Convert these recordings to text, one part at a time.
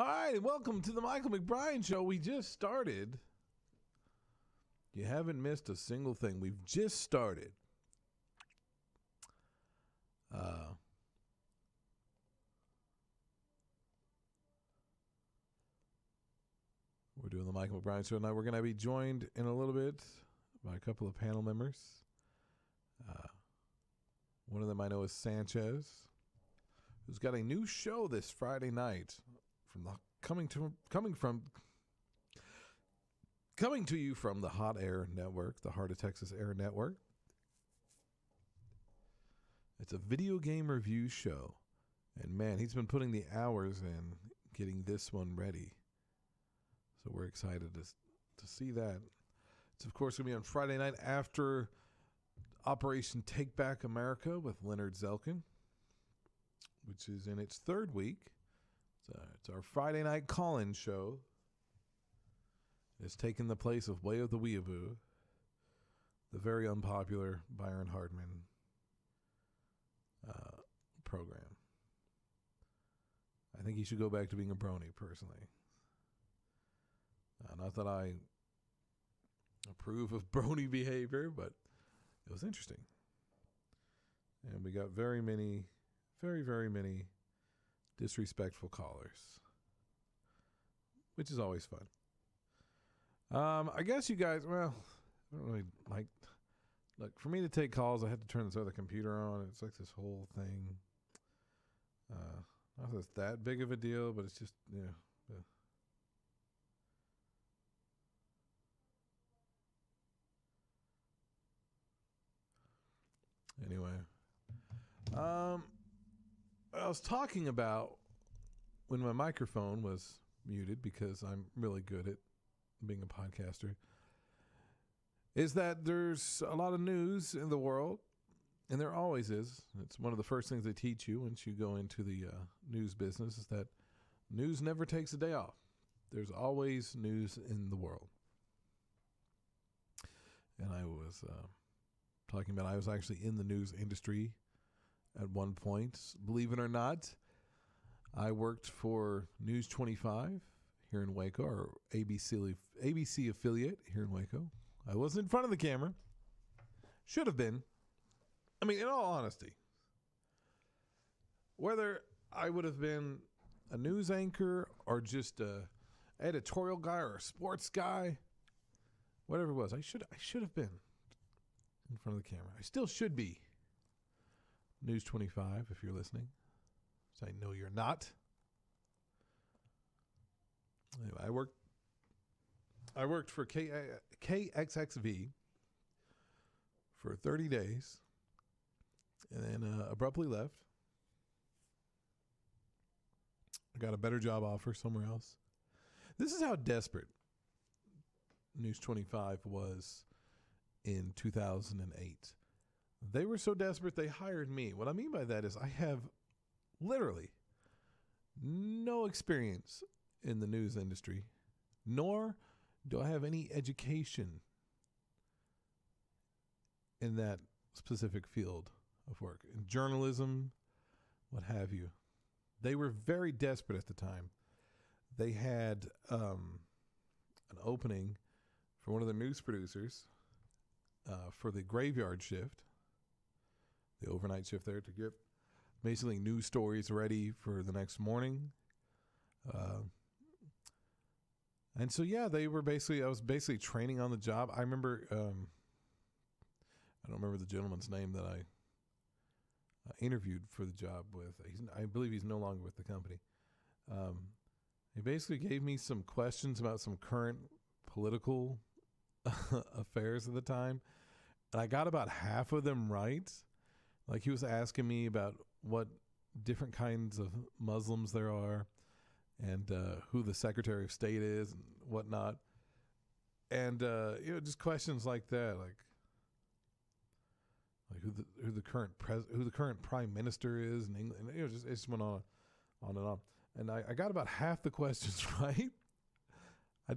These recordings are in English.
All right, welcome to the Michael McBrine Show. We just started. You haven't missed a single thing. We've just started. We're doing the Michael McBrine Show now. We're going to be joined in a little bit by a couple of panel members. One of them I know is Sanchez, who's got a new show this Friday night coming to you from the Hot Air Network, the Heart of Texas Air Network. It's a video game review show, and man, he's been putting the hours in getting this one ready. So we're excited to see that. It's of course going to be on Friday night after Operation Take Back America with Leonard Zelkin, which is in its third week. It's our Friday night call-in show. It's taken the place of Way of the Weeaboo, the very unpopular Byron Hardman program. I think he should go back to being a brony, personally. Not that I approve of brony behavior, but it was interesting. And we got very many disrespectful callers, which is always fun. I guess you guys, well, I don't really like, look, for me to take calls, I have to turn this other computer on. It's like this whole thing. Not that it's that big of a deal, but it's just, yeah. Anyway, I was talking about when my microphone was muted, because I'm really good at being a podcaster, is that there's a lot of news in the world, and there always is. It's one of the first things they teach you once you go into the news business, is that news never takes a day off. There's always news in the world. And I was talking about I was actually in the news industry at one point. Believe it or not, I worked for News 25 here in Waco, or ABC affiliate here in Waco. I wasn't in front of the camera. Should have been. I mean, in all honesty, whether I would have been a news anchor or just a editorial guy or a sports guy, whatever it was, I should have been in front of the camera. I still should be. News 25, if you're listening. So I know you're not. Anyway, I worked for KXXV for 30 days and then abruptly left. I got a better job offer somewhere else. This is how desperate News 25 was in 2008. They were so desperate they hired me. What I mean by that is I have literally no experience in the news industry, nor do I have any education in that specific field of work, in journalism, what have you. They were very desperate at the time. They had an opening for one of the news producers for the graveyard shift, the overnight shift there, to get basically news stories ready for the next morning. And so, yeah, I was basically training on the job. I remember, I don't remember the gentleman's name that I interviewed for the job with. I believe he's no longer with the company. He basically gave me some questions about some current political affairs at the time. And I got about half of them right. Like, he was asking me about what different kinds of Muslims there are, and who the Secretary of State is and whatnot. And, just questions like that, like who the current prime minister is in England. And it just went on and on. And I got about half the questions right. I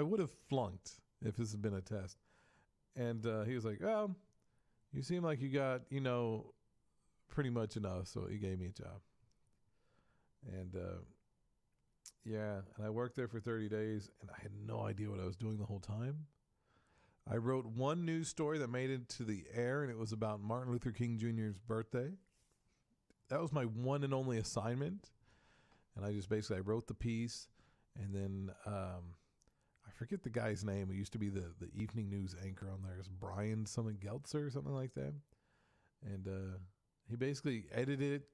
would have flunked if this had been a test. And he was like, well, you seem like you got, pretty much enough. So he gave me a job. And Yeah, and I worked there for 30 days, and I had no idea what I was doing the whole time. I wrote one news story that made it to the air, and it was about Martin Luther King Jr.'s birthday. That was my one and only assignment, and I wrote the piece, and then I forget the guy's name. He used to be the evening news anchor on there. It's Brian something Geltzer or something like that, and he basically edited it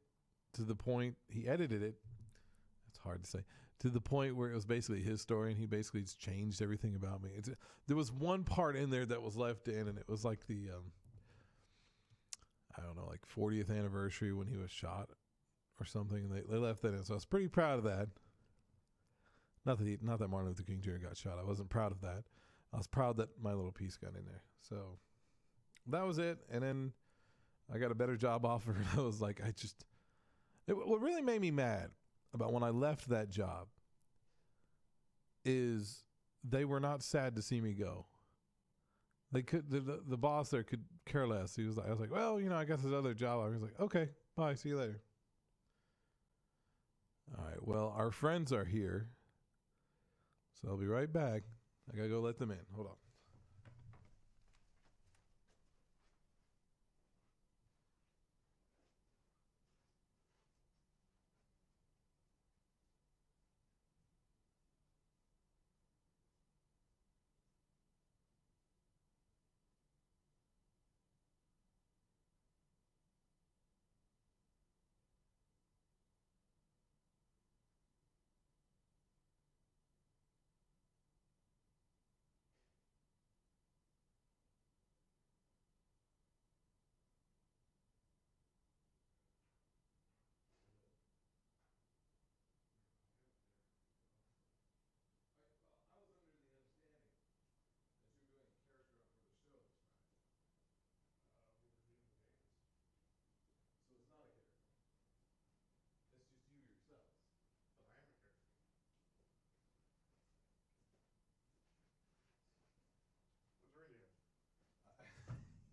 to the point. He edited it. It's hard to say. To the point where it was basically his story, and he basically just changed everything about me. There was one part in there that was left in, and it was like the I don't know, like 40th anniversary when he was shot or something. And they left that in, so I was pretty proud of that. Not that Martin Luther King Jr. got shot. I wasn't proud of that. I was proud that my little piece got in there. So that was it. And then I got a better job offer. And I was like, what really made me mad about when I left that job is they were not sad to see me go. They could the boss there could care less. I was like, well, I got this other job. I was like, okay, bye, see you later. All right, well, our friends are here, so I'll be right back. I gotta go let them in. Hold on.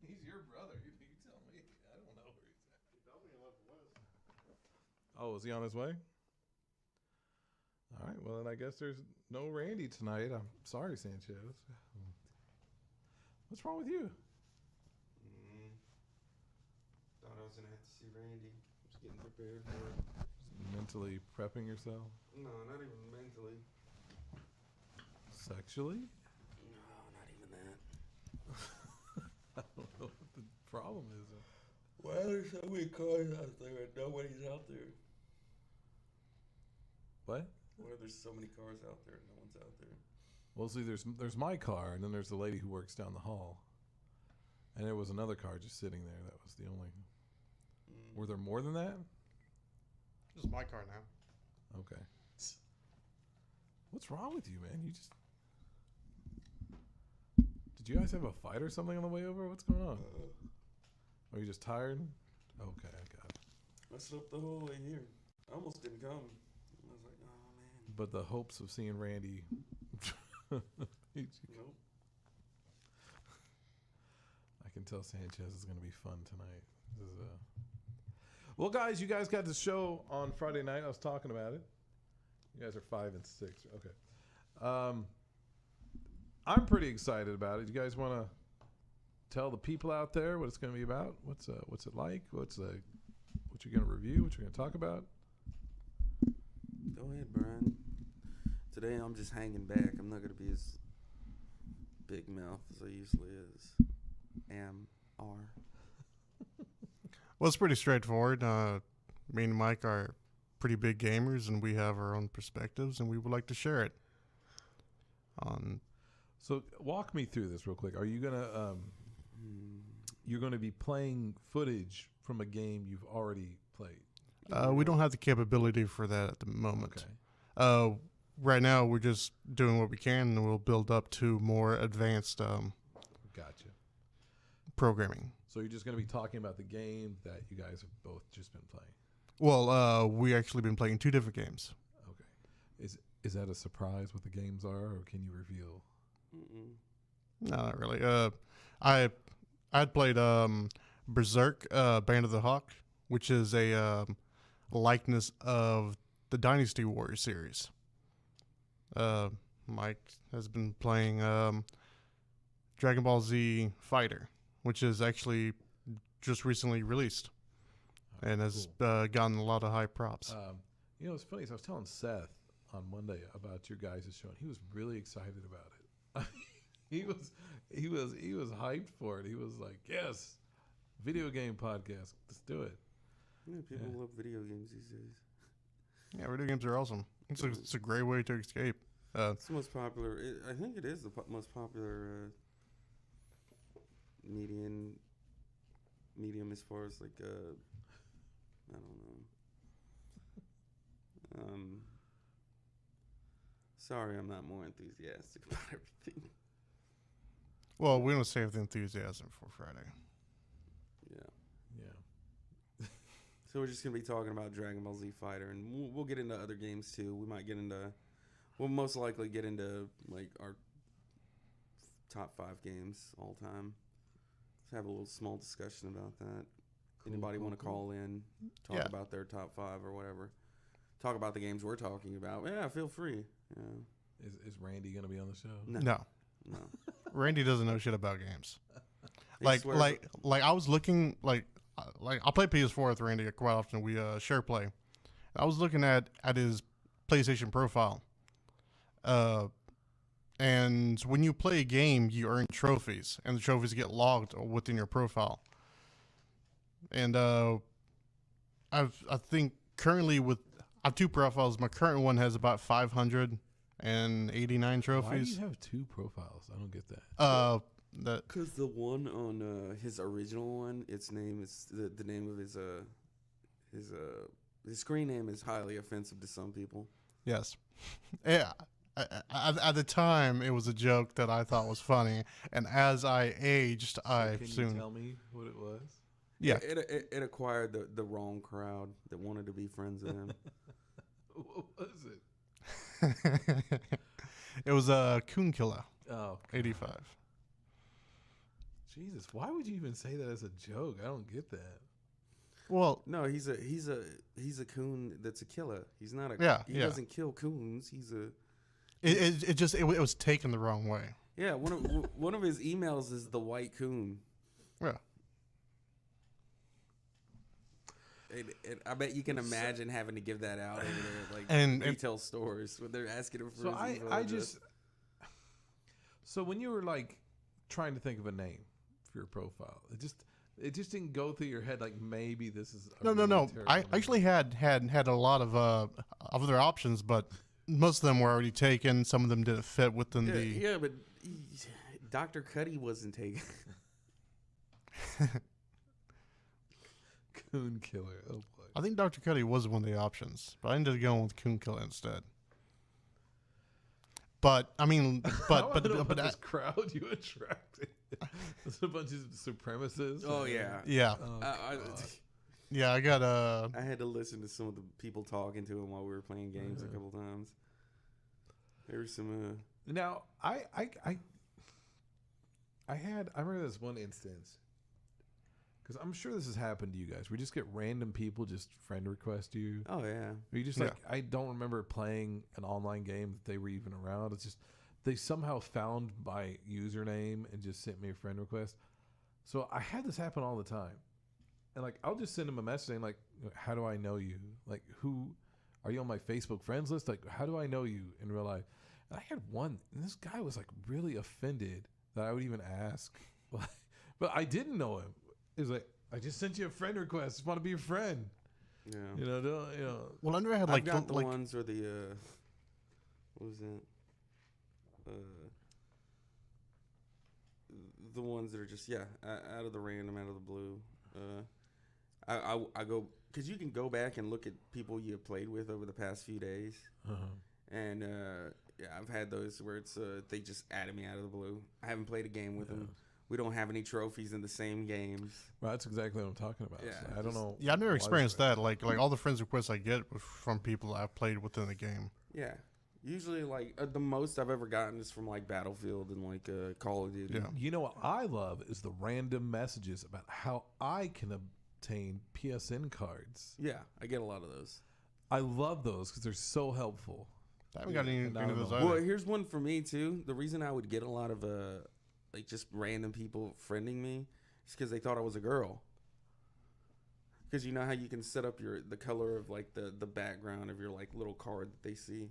He's your brother. You tell me. I don't know where he's at. He told me he left the list. Oh, is he on his way? All right. Well, then I guess there's no Randy tonight. I'm sorry, Sanchez. What's wrong with you? Thought I was gonna have to see Randy. Just getting prepared for it. Just mentally prepping yourself? No, not even mentally. Sexually? No, not even that. I don't know what the problem is. Why are there so many cars out there and nobody's out there? What? Why are there so many cars out there and no one's out there? Well, see, there's my car, and then there's the lady who works down the hall. And there was another car just sitting there. That was the only... Were there more than that? This is my car now. Okay. What's wrong with you, man? You just... Did you guys have a fight or something on the way over? What's going on? Are you just tired? Okay, I got it. I slept the whole way here. I almost didn't come. I was like, oh, man. But the hopes of seeing Randy... Nope. I can tell Sanchez is going to be fun tonight. This is Well, guys, you guys got the show on Friday night. I was talking about it. You guys are 5 and 6. Okay. I'm pretty excited about it. You guys want to tell the people out there what it's going to be about? What's it like? What you're going to review? What you're going to talk about? Go ahead, Brian. Today I'm just hanging back. I'm not going to be as big mouth as I usually are. Well, it's pretty straightforward. Me and Mike are pretty big gamers, and we have our own perspectives, and we would like to share it. So walk me through this real quick. Are you gonna you're going to be playing footage from a game you've already played? We don't have the capability for that at the moment. Okay. Right now, we're just doing what we can, and we'll build up to more advanced Gotcha. programming. So you're just going to be talking about the game that you guys have both just been playing? Well, we actually been playing 2 different games. Okay. Is that a surprise what the games are, or can you reveal? No, not really. I'd played Berserk, Band of the Hawk, which is a likeness of the Dynasty Warriors series. Mike has been playing Dragon Ball Z Fighter, which is actually just recently released and has gotten a lot of high props. You know, it's funny. So I was telling Seth on Monday about your guys' show, and he was really excited about it. he was hyped for it. He was like, "Yes, video game podcast. Let's do it." Yeah, people love video games these days. Yeah, video games are awesome. It's a great way to escape. It's the most popular. I think it is the most popular medium as far as like I don't know. Sorry, I'm not more enthusiastic about everything. Well, we don't save the enthusiasm for Friday. Yeah. So we're just gonna be talking about Dragon Ball Z Fighter, and we'll get into other games too. We'll most likely get into like our top 5 games all time. Let's have a little small discussion about that. Anybody want to call in, talk about their top 5 or whatever? Talk about the games we're talking about. Yeah, feel free. Yeah. Is Randy gonna be on the show? No. Randy doesn't know shit about games. He like swears- I was looking like I play PS4 with Randy quite often. We share play. I was looking at his PlayStation profile. And when you play a game, you earn trophies, and the trophies get logged within your profile. And I think currently I have 2 profiles. My current one has about 589 trophies. Why do you have 2 profiles? I don't get that. Because the one on his original one, its name is the name of his screen name is highly offensive to some people. Yes. Yeah. At the time, it was a joke that I thought was funny, and as I aged, Can you tell me what it was? Yeah. It acquired the wrong crowd that wanted to be friends with him. What was it? It was a Coon Killer. Oh, 85. Jesus! Why would you even say that as a joke? I don't get that. Well, No, he's a coon that's a killer. He's not a he yeah. doesn't kill coons. He's a it was taken the wrong way. yeah. One of his emails is the white coon. Yeah. And I bet you can imagine having to give that out over there at like And retail stores when they're asking him for So his email I address. just so when you were like trying to think of a name for your profile, it just didn't go through your head like maybe this is a No. really terrible I name. actually had a lot of other options, but most of them were already taken. Some of them didn't fit within the. but Dr. Cuddy wasn't taken. Coon Killer. Oh boy. I think Dr. Cuddy was one of the options, but I ended up going with Coon Killer instead. But I mean, but uh, this crowd you attracted. There's a bunch of supremacists. Oh yeah. yeah, I I got I had to listen to some of the people talking to him while we were playing games a couple times. There was some. Now I remember this one instance because I'm sure this has happened to you guys. We just get random people just friend request you. Oh yeah. Or you just like I don't remember playing an online game that they were even around. It's just they somehow found my username and just sent me a friend request. So I had this happen all the time. And like I'll just send them a message saying like, how do I know you? Like who are you on my Facebook friends list? Like how do I know you in real life? And I had one and this guy was like really offended that I would even ask. But I didn't know him. It was like I just sent you a friend request. Just want to be your friend. Yeah. You know, don't, you know. Well, I never had I've got the ones where the what was that? The ones that are just out of the random, out of the blue. I go because you can go back and look at people you have played with over the past few days, and I've had those where it's they just added me out of the blue. I haven't played a game with them. We don't have any trophies in the same games. Well, that's exactly what I'm talking about. Yeah, So I don't know. Yeah, I've never experienced that. Like all the friends requests I get from people I've played within the game. Yeah. Usually, like, the most I've ever gotten is from, like, Battlefield and, like, Call of Duty. Yeah. You know what I love is the random messages about how I can obtain PSN cards. Yeah, I get a lot of those. I love those because they're so helpful. I haven't got any And I of don't those know. either. Well, here's one for me too. The reason I would get a lot of like just random people friending me is because they thought I was a girl. Because you know how you can set up the color of like the background of your like little card that they see,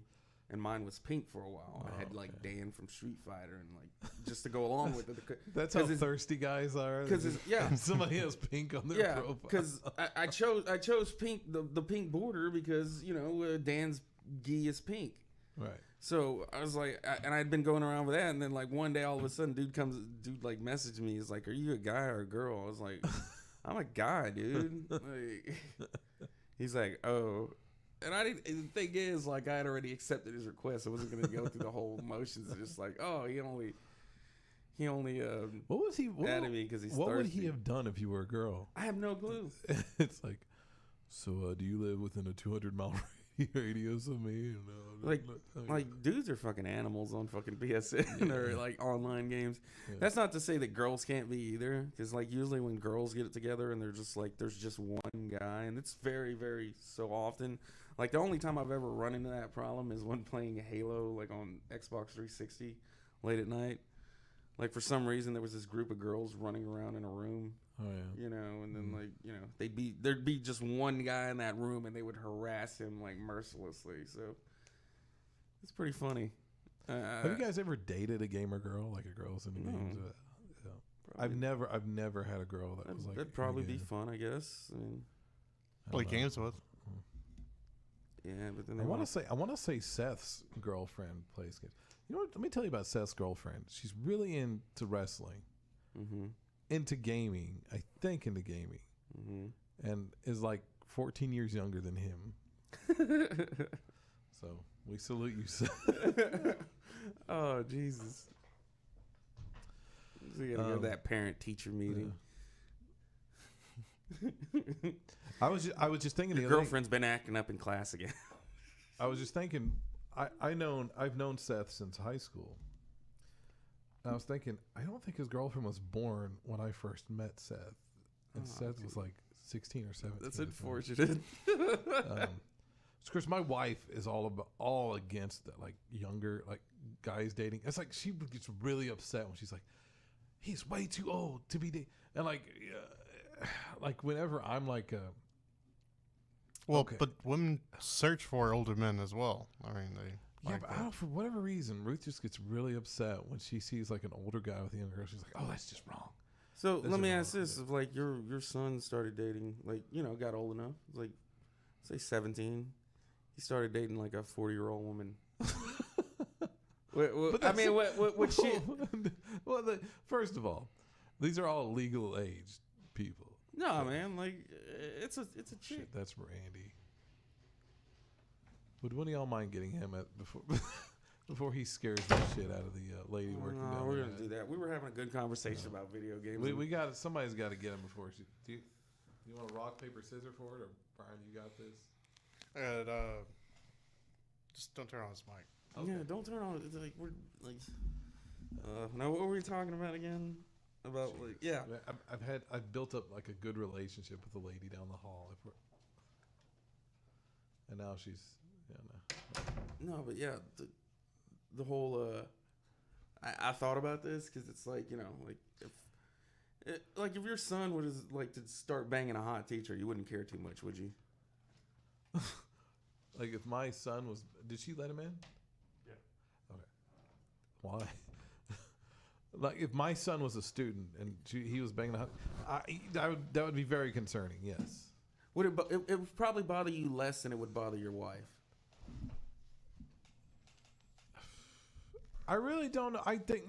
and mine was pink for a while. I had like Dan from Street Fighter and like just to go along with it. That's how 'cause it's- thirsty guys are. 'cause it's- yeah. somebody has pink on their Yeah, profile. because I chose pink the pink border because you know Dan's gi is pink. Right. So I was like, and I'd been going around with that, and then like one day all of a sudden, dude like messaged me. He's like, "Are you a guy or a girl?" I was like, "I'm a guy, dude." Like, he's like, "Oh," and I didn't. And the thing is, like, I had already accepted his request. I wasn't gonna go through the whole motions. Just like, oh, he only What was he? added me because he's What would thirsty. he have done if you were a girl? I have no clue. It's like, so do you live within a 200-mile radius of me? And, Like dudes are fucking animals on fucking PSN or like online games. Yeah. That's not to say that girls can't be either, because like usually when girls get it together and they're just like there's just one guy, and it's very very so often. Like the only time I've ever run into that problem is when playing Halo like on Xbox 360 late at night. Like for some reason there was this group of girls running around in a room, oh yeah. you know, and then like you know there'd be just one guy in that room and they would harass him like mercilessly. So it's pretty funny. Have you guys ever dated a gamer girl, like a girl's in the No. games? Yeah. I've never had a girl that was like. That'd probably be fun, I guess. I mean, Play games with. yeah, but then I want to say Seth's girlfriend plays games. You know what? Let me tell you about Seth's girlfriend. She's really into wrestling, Mm-hmm. into gaming. I think into gaming, Mm-hmm. and is like 14 years younger than him. So we salute you, Seth. Oh Jesus! So you gotta go to that parent-teacher meeting. I was just thinking Your the other day- girlfriend's been acting up in class again. I was just thinking, I've known Seth since high school. And I was thinking, I don't think his girlfriend was born when I first met Seth, and Oh, Seth was like 16 or 17. That's or something. unfortunate. Of course, my wife is all against that, like younger like guys dating. It's like she gets really upset when she's like, he's way too old to be and like whenever I'm like Well, Okay. but women search for older men as well. I mean, they yeah, like but that. I don't, for whatever reason, Ruth just gets really upset when she sees like an older guy with a younger girl. She's like, oh, that's just wrong. So This let is me wrong. ask this: if like your son started dating, like you know, got old enough, like say 17, he started dating like a 40-year-old woman. But I mean, what she? Well, first of all, these are all legal age people. No, man, like it's a chick. Shit, that's Randy. Would one of y'all mind getting him at before he scares the shit out of the lady working No, down we're there? gonna do that. We were having a good conversation about video games. We got somebody's got to get him before she. Do you want to rock paper scissors for it, or Brian? You got this. And, just don't turn on his mic. Okay. Yeah, don't turn on. It's like we're like. Now what were we talking about again? About like yeah. I've built up like a good relationship with the lady down the hall, and now she's No, but yeah, the whole. I thought about this because it's like you know like if your son would like to start banging a hot teacher, you wouldn't care too much, would you? like if my son was. Did she let him in? Yeah. Okay. Why? Like if my son was a student and he was banging, that would be very concerning. Yes. Would it would probably bother you less than it would bother your wife? I really don't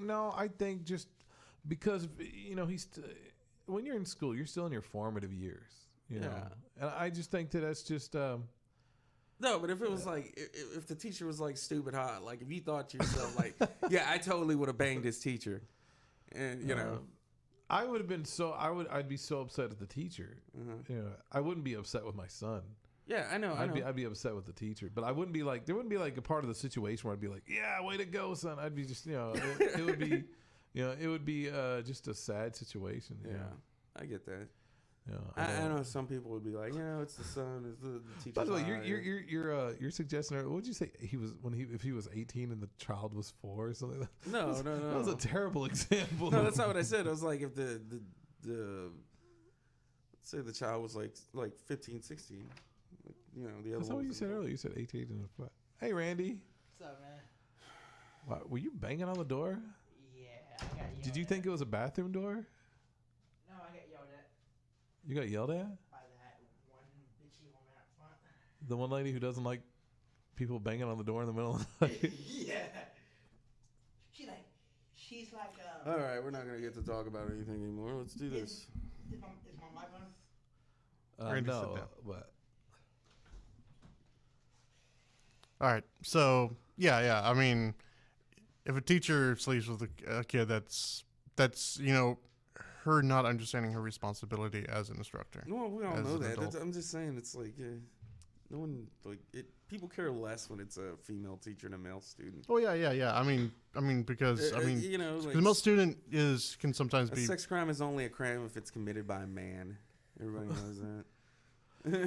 know. I think just because you know when you're in school, you're still in your formative years. You know, Yeah. and I just think that's just. No, but if it was like if the teacher was like stupid hot, like if you thought to yourself like, yeah, I totally would have banged this teacher, and you know, I would have been I'd be so upset at the teacher. You know, I wouldn't be upset with my son. yeah, I know. I'd be upset with the teacher, but I wouldn't be like there wouldn't be like a part of the situation where I'd be like, yeah, way to go, son. I'd be just it would be, it would be just a sad situation. Yeah, I get that. You know, I know some people would be like, it's the son, it's the teacher's By the way, eye. you're suggesting. What would you say he was if he was 18 and the child was 4 or something? No. That was a terrible example. No, that's not what I said. I was like, if the let's say the child was like 15, 16. The other. That's not what you said earlier. You said 18 and 5. Hey, Randy. What's up, man? Wow, were you banging on the door? Yeah, I got yelled Did you at. think it was a bathroom door? No, I got yelled at You got yelled at? by that one bitchy woman up front. The one lady who doesn't like people banging on the door in the middle of the night? Yeah. She's like, All right, we're not gonna get to talk about anything anymore. Let's do this. Is my mic on? Randy, sit No, down. but All right. So yeah. I mean, if a teacher sleeps with a kid, that's her not understanding her responsibility as an instructor. Well, we all As know an that. adult. I'm just saying, it's like no one people care less when it's a female teacher and a male student. Oh yeah. I mean because Like, the male student can sometimes a be. sex crime is only a crime if it's committed by a man. Everybody knows that.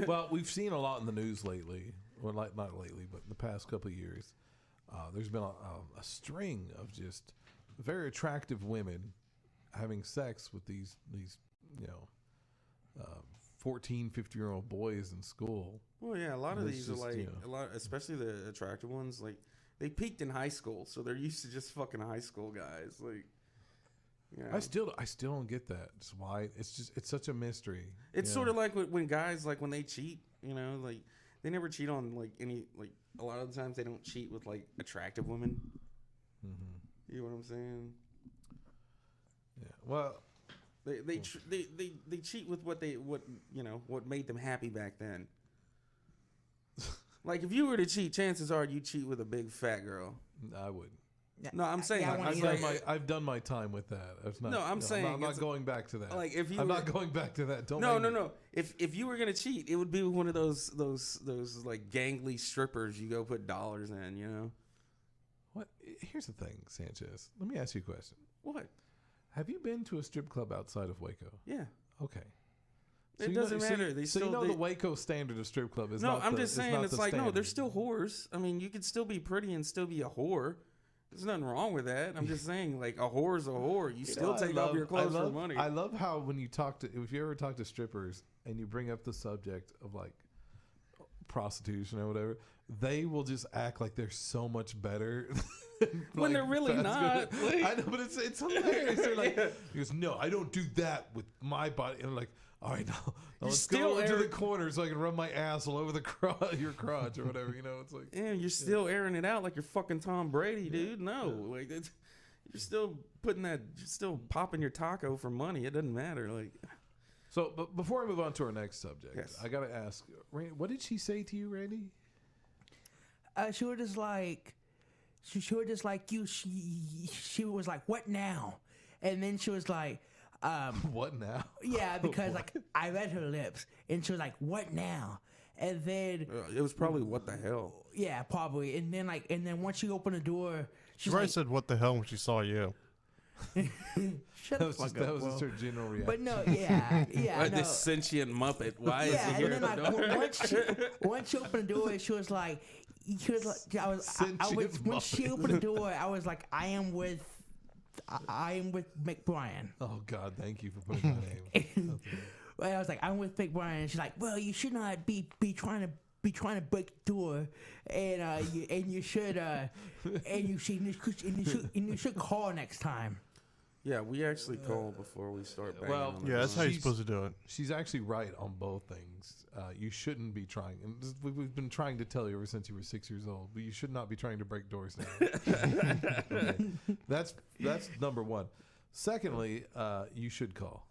well, we've seen a lot in the news lately. Well, not lately, but in the past couple of years, there's been a string of just very attractive women having sex with these 14, 15-year-old boys in school. Well, yeah, a lot of It's these just, are like a lot, especially the attractive ones. Like they peaked in high school, so they're used to just fucking high school guys. Like, I still don't get that. It's why it's such a mystery. It's sort of like when guys when they cheat. Like they never cheat on a lot of the times they don't cheat with like attractive women. Mm-hmm. You know what I'm saying? Yeah. Well, they cheat with what made them happy back then. Like if you were to cheat, chances are you cheat with a big fat girl. I wouldn't. No, I'm saying I've done my time with that. I'm not going back to that. Like if you I'm not going back to that. No. If you were gonna cheat, it would be one of those like gangly strippers you go put dollars in. What? Here's the thing, Sanchez. Let me ask you a question. What? Have you been to a strip club outside of Waco? Yeah. Okay. It doesn't matter. The Waco standard of strip club is no. not. I'm just saying it's like standard. no. They're still whores. I mean, you could still be pretty and still be a whore. There's nothing wrong with that. I'm just saying, like, a whore's a whore. You still take off your clothes for money. I love how when you if you ever talk to strippers and you bring up the subject of like prostitution or whatever, they will just act like they're so much better. When they're really not. Like, I know, but it's hilarious. They're like, he goes, no, I don't do that with my body. And I'm like, all right, now let's go into the corner so I can run my ass all over your crotch or whatever. It's like, yeah, you're still airing it out like you're fucking Tom Brady, dude. No, like you're still you're still popping your taco for money. It doesn't matter. Like, so, but before I move on to our next subject, yes. I gotta ask, Randy, what did she say to you, Randy? She was just like, she was just like you. She was like, what now? And then she was like, what now? Yeah, because like I read her lips, and she was like, "What now?" And then it was probably what the hell. Yeah, probably. And then once she opened the door, She probably said, "What the hell?" when she saw you. Shut That was just her general reaction. But no, yeah. Like this sentient Muppet. Why is he here and at then the door? once she opened the door, she was like, when she opened the door, I was like, I am with McBrine. Oh God, thank you for putting my name. Well, I was like, I'm with McBrine. And she's like, well, you should not be trying to break the door, and you should call next time. Yeah, we actually call before we start banging. Well, on the Yeah, that's how door. you're supposed to do it. She's actually right on both things. You shouldn't be trying, and we've been trying to tell you ever since you were 6 years old, but you should not be trying to break doors down. Okay. That's number one. Secondly, you should call.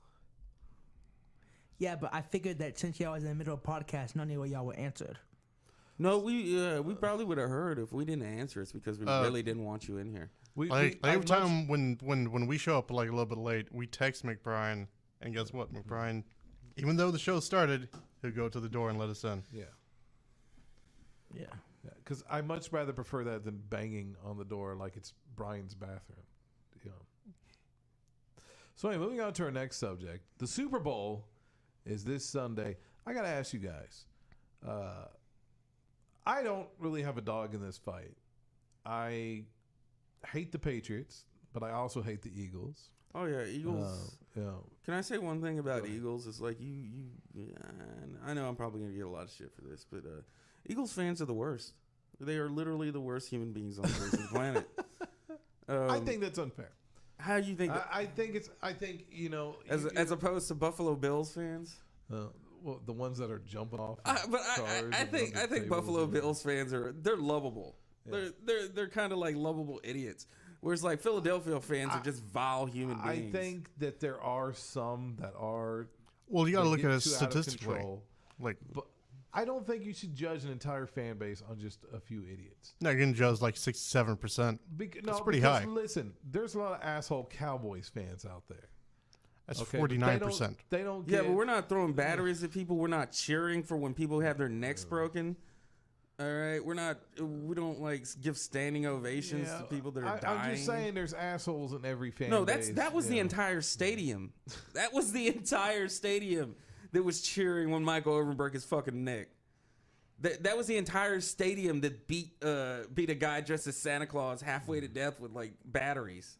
Yeah, but I figured that since y'all was in the middle of a podcast, none of y'all were answered. No, we probably would have heard if we didn't answer. It's because we really didn't want you in here. Every time when we show up like a little bit late, we text McBrine, and guess what? McBrine, even though the show started, he'll go to the door and let us in. Yeah. Yeah. Because I much rather prefer that than banging on the door like it's Brian's bathroom. So anyway, moving on to our next subject. The Super Bowl is this Sunday. I got to ask you guys. I don't really have a dog in this fight. I hate the Patriots, but I also hate the Eagles. Oh yeah, Eagles. Yeah. Can I say one thing about Go ahead. Eagles? It's like I know I'm probably gonna get a lot of shit for this, but Eagles fans are the worst. They are literally the worst human beings on the face of the planet. I think that's unfair. How do you think? I think you know, As opposed to Buffalo Bills fans. Well, the ones that are jumping off. But I think Buffalo Bills fans they're lovable. Yeah. They're kind of like lovable idiots. Whereas like Philadelphia fans are just vile human beings. I think that there are some that are. Well, you got to look get at it too out of statistically. control. Like, But I don't think you should judge an entire fan base on just a few idiots. no, you're going to judge like 67%. That's pretty high. Listen, there's a lot of asshole Cowboys fans out there. That's Okay, but 49%. They don't. Yeah, Get, but we're not throwing batteries at people. We're not cheering for when people have their necks broken. All right, we don't like give standing ovations to people that are dying. I'm just saying, there's assholes in every fan. No, base, that was the entire stadium. That was the entire stadium that was cheering when Michael Irvin broke his fucking neck. That was the entire stadium that beat a guy dressed as Santa Claus halfway to death with like batteries.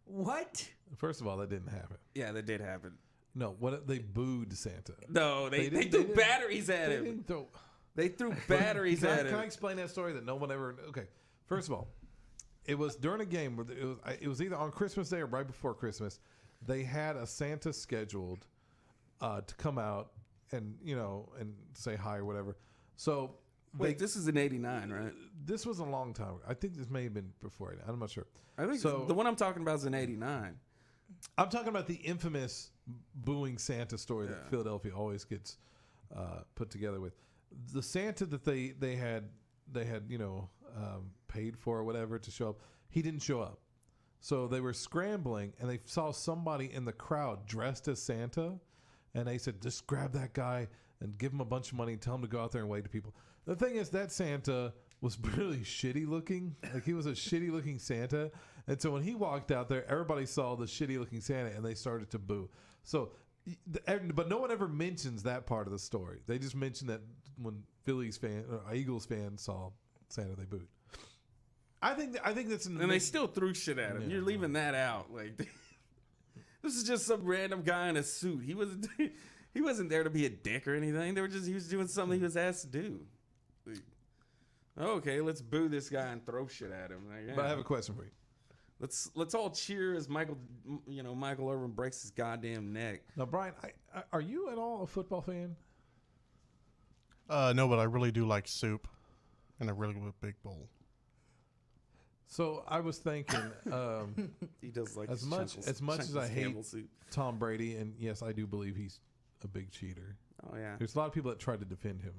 What? First of all, that didn't happen. Yeah, that did happen. No, they booed Santa. No, they didn't- threw didn't- batteries at They him. didn't throw. They threw batteries at Can I him. explain that story that no one ever? Okay, first of all, it was during a game where it was either on Christmas Day or right before Christmas. They had a Santa scheduled to come out and and say hi or whatever. So Wait, this is in '89, right? this was a long time ago. I think this may have been before. I'm not sure. I think So- the one I'm talking about is in '89. I'm talking about the infamous booing Santa story that Philadelphia always gets put together with. The Santa that they had paid for or whatever to show up, he didn't show up. So they were scrambling and they saw somebody in the crowd dressed as Santa, and they said, just grab that guy and give him a bunch of money and tell him to go out there and wave to people. The thing is, that Santa was really shitty looking. Like, he was a shitty looking Santa. And so when he walked out there, everybody saw the shitty looking Santa and they started to boo. So, but no one ever mentions that part of the story. They just mention that when Eagles fans saw Santa, they booed. I think that's And they still threw shit at him. Yeah. You're leaving that out. Like, this is just some random guy in a suit. He wasn't there to be a dick or anything. He was doing something he was asked to do. Like, okay, let's boo this guy and throw shit at him. Like, But I have a question for you. Let's all cheer as Michael Irvin breaks his goddamn neck. Now, Brian, are you at all a football fan? No, but I really do like soup and a really big bowl. So I was thinking, He does like as much as I hate Tom Brady, and yes, I do believe he's a big cheater. Oh yeah. There's a lot of people that try to defend him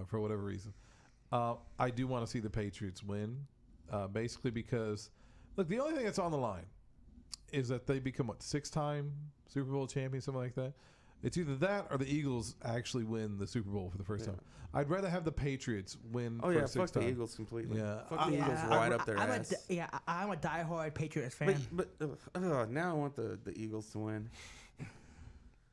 for whatever reason. I do want to see the Patriots win, basically because, look, the only thing that's on the line is that they become, 6-time Super Bowl champions, something like that. It's either that or the Eagles actually win the Super Bowl for the first time. I'd rather have the Patriots win Oh for yeah, a fuck sixth time. the Eagles completely. Yeah. Fuck the Eagles right up their ass. I'm a diehard Patriots fan. But now I want the Eagles to win Do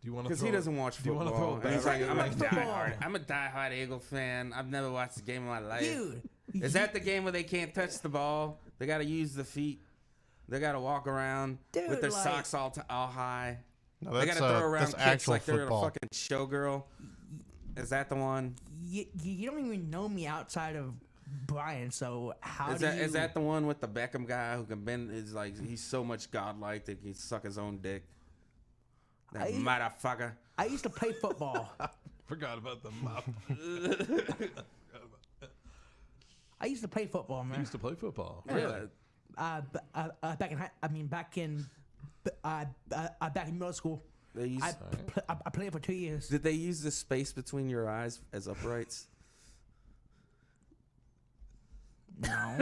you want to? because he doesn't watch do you wanna football. throw a And he's like, basket? I'm a diehard Eagle fan. I've never watched a game in my life. Dude, Is that the game where they can't touch the ball? They got to use the feet. They got to walk around Dude, with their like- socks all high. No, They got that's to throw around that's kicks actual like they're football. a fucking showgirl. Is that the one? you don't even know me outside of Brian, so how Is do that you... is that the one with the Beckham guy who can bend? Is like he's so much godlike that he can suck his own dick. That motherfucker. I used to play football. Forgot about the mop. I used to play football, I man. used to play football. Yeah. Back in middle school. They use, I played for 2 years. did they use the space between your eyes as uprights? No.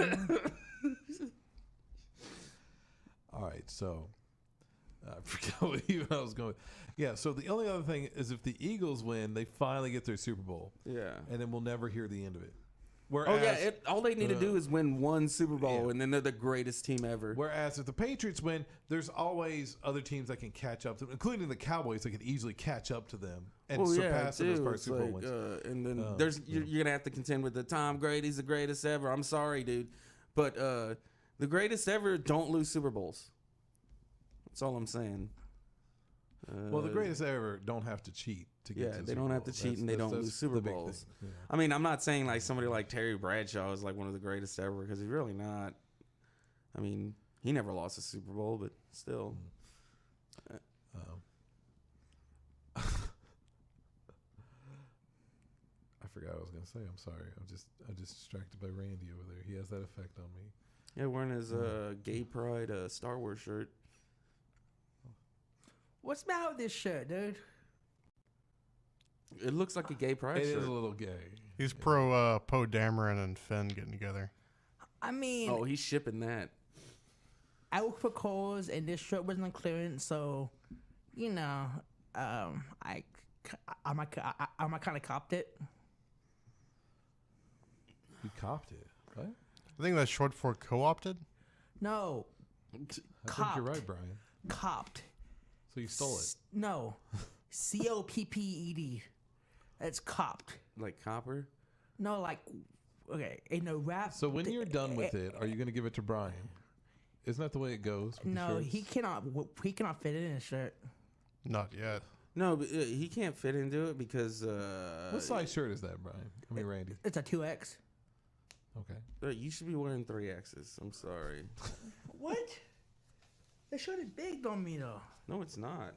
All right, so I forgot what even I was going. Yeah, so the only other thing is if the Eagles win, they finally get their Super Bowl, Yeah. and then we'll never hear the end of it. Whereas, all they need to do is win one Super Bowl, and then they're the greatest team ever. Whereas if the Patriots win, there's always other teams that can catch up to them, including the Cowboys that could easily catch up to them and surpass them as far as Super Bowl wins. And then you're gonna have to contend with the Tom Brady's the greatest ever. I'm sorry, dude, but the greatest ever don't lose Super Bowls. That's all I'm saying. Well, the greatest ever don't have to cheat to get to the they Super don't have Bowl. to cheat and they don't lose Super the big Bowls. thing. Yeah. I mean, I'm not saying like somebody like Terry Bradshaw is like one of the greatest ever because he's really not. I mean, he never lost a Super Bowl, but still. I forgot what I was gonna say. I'm sorry. I'm just distracted by Randy over there. He has that effect on me. Yeah, wearing his gay pride Star Wars shirt. What's the matter with this shirt, dude? It looks like a gay pride It shirt. is a little gay. He's pro Poe Dameron and Finn getting together. I mean, Oh, he's shipping that. I work for Kohl's, and this shirt wasn't on clearance, so you know, I kind of copped it. You copped it, right? I think that's short for co-opted. No, I think copped. you're right, Brian. Copped. So you stole it. No, COPPED. That's copped. Like copper? No, like okay, in the rap. So when you're done with it, are you going to give it to Brian? Isn't that the way it goes? With the No, shirts? he cannot fit it in his shirt. Not yet. No, but he can't fit into it because. What size shirt is that, Brian? I mean, Randy. It's a 2X. Okay. You should be wearing 3X's. I'm sorry. What? The shirt is big on me though. No, it's not.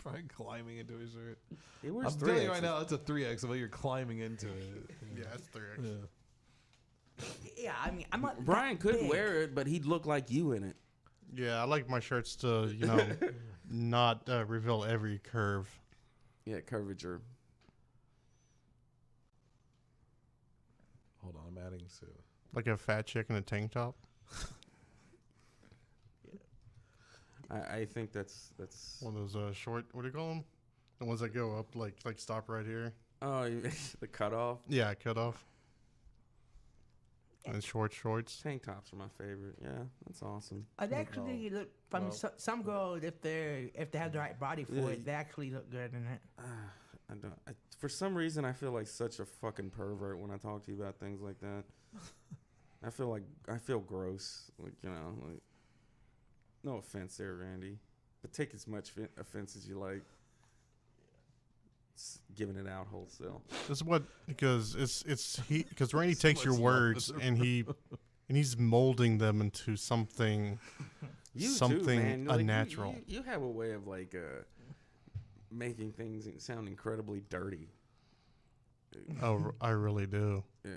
Brian climbing into his shirt. He wears I'm 3X's. telling you right now, it's a 3X. The way you're climbing into it. Yeah, it's 3X. Yeah. Yeah, I mean, I'm not. Brian that could big. wear it, but he'd look like you in it. Yeah, I like my shirts to, not reveal every curve. Yeah, curvature. Hold on, I'm adding Sue. Like a fat chick in a tank top. I think that's. One of those short, what do you call them? The ones that go up, like stop right here. Oh, the cutoff. Yeah, cut off. And shorts. Tank tops are my favorite. Yeah, that's awesome. I'd actually look. I mean, some girls, if they have the right body for it, they actually look good in it. I don't. For some reason, I feel like such a fucking pervert when I talk to you about things like that. I feel gross. Like no offense there, Randy, but take as much offense as you like. It's giving it out wholesale. This is what because because Randy takes your words and he's molding them into something Too, man. Like, unnatural. You have a way of making things sound incredibly dirty. Oh, I really do. Yeah.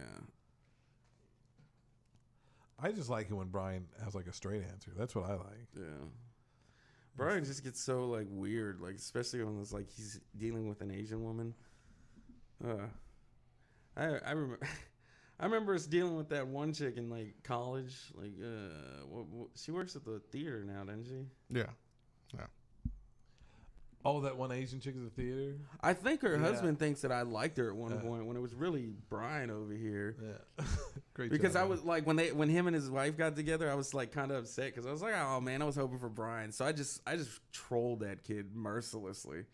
I just like it when Brian has like a straight answer. That's what I like. Yeah. Brian just gets so weird, especially when it's he's dealing with an Asian woman. I remember I remember us dealing with that one chick in college. She works at the theater now, doesn't she? Yeah. Oh, that one Asian chick at the theater? I think her Yeah. husband thinks that I liked her at one point when it was really Brian over here. Yeah. Great Because job, I was when him and his wife got together, I was kind of upset because I was like, oh man, I was hoping for Brian. So I just trolled that kid mercilessly.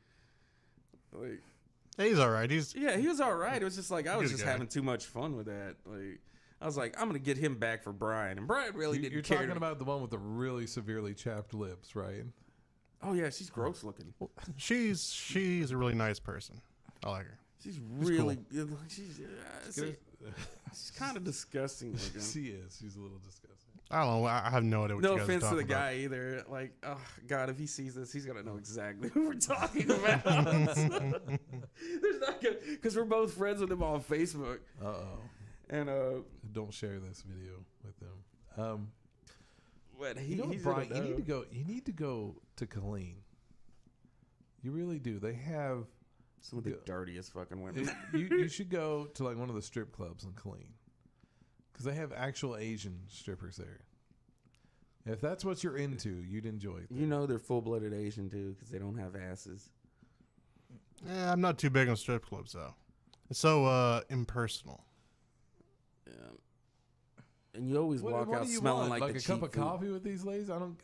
He's all right. Yeah, he was all right. It was just I was Good just guy. having too much fun with that. I was like, I'm gonna get him back for Brian, and Brian really didn't You're care. talking about the one with the really severely chapped lips, right? Oh yeah, she's gross looking. She's a really nice person. I like her. She's really she's kind of disgusting looking. She is. She's a little disgusting. I don't know. I have no idea what No you guys are offense to the talking about. guy either. Oh God, if he sees this, he's gonna know exactly who we're talking about. There's not gonna, because we're both friends with him on Facebook. And Don't share this video with them. but You know, he's Brian, gonna know. you need to go to Colleen. You really do. They have Some of the dirtiest fucking women. you should go to one of the strip clubs in Colleen because they have actual Asian strippers there. If that's what you're into, you'd enjoy it. You know they're full-blooded Asian too, because they don't have asses. I'm not too big on strip clubs though. It's so impersonal. Yeah. And you always walk what out do you smelling want? like the a cup cheap of food. coffee with these ladies? I don't,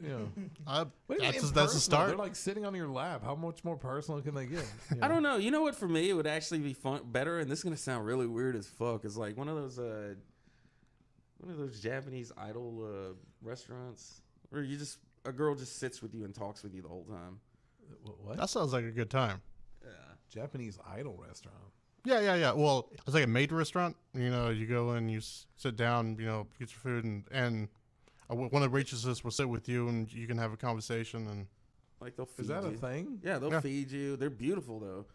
you know. What do you mean That's a impersonal? start. They're like sitting on your lap. How much more personal can they get? You I don't know. You know what? For me, it would actually be better, and this is gonna sound really weird as fuck. Is like one of those Japanese idol restaurants where a girl just sits with you and talks with you the whole time. What? That sounds like a good time. Yeah. Japanese idol restaurant. Yeah. Well, it's like a maid restaurant. You know, you go in, you sit down, you know, get your food, and one of the waitresses will sit with you, and you can have a conversation. And Like they'll feed Is that you. a thing? Yeah, they'll Yeah. feed you. They're beautiful though.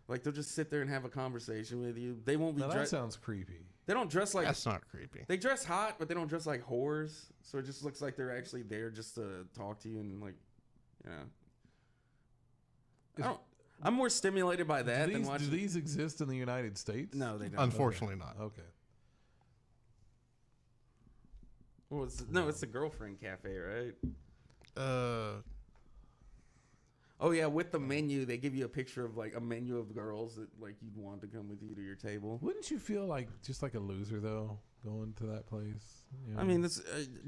Like they'll just sit there and have a conversation with you. They won't be Now, that dressed. sounds creepy. They don't dress like that's not creepy. they dress hot, but they don't dress like whores. So it just looks like they're actually there just to talk to you and like, you know. I'm more stimulated by that than Do watching. these exist in the United States? No, they don't. Unfortunately, not. Okay. Well, it's the girlfriend cafe, right? Oh yeah, with the menu, they give you a picture of like a menu of girls that like you'd want to come with you to your table. Wouldn't you feel like just like a loser though going to that place? You know? I mean,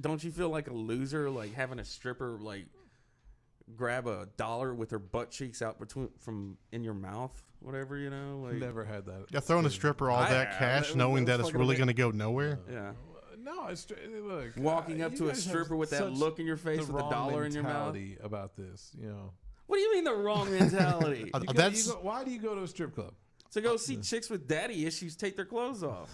don't you feel like a loser like having a stripper like grab $1 with her butt cheeks out from in your mouth, whatever, you know? Like, never had that. You're throwing a stripper all I that have. cash, That knowing was that it's fucking really amazing. going to go nowhere. Yeah. No, it's look. Walking up you to a guys have stripper with that such look in your face the with wrong $1 in your mouth. mentality about this, you know. What do you mean the wrong mentality? Why do you go to a strip club? To go see chicks with daddy issues take their clothes off.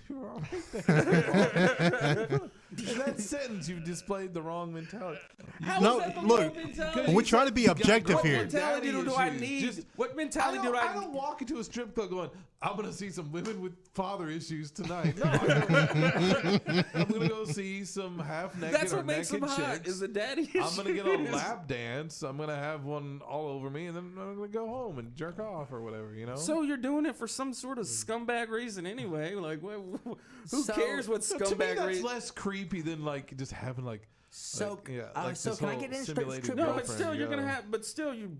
You're all right there. In that sentence, you've displayed the wrong mentality. How No, is that the look, wrong mentality? And we're trying to be objective What here. mentality do I Daddy need? issues. What mentality do I I don't walk into a strip club going, I'm going to see some women with father issues tonight. No, I'm going to go see some half-naked That's or what makes them naked hot. chicks. Is the daddy issues. I'm going to get a lap dance. I'm going to have one all over me, and then I'm going to go home and jerk off or whatever, you know? So you're doing it for some sort of scumbag reason anyway? Like, who So- cares what to me, scumbag that's reason? less creepy than like just having like So, like so this can I whole get in simulated strip No, club? but still, you're gonna yeah. have. But still, you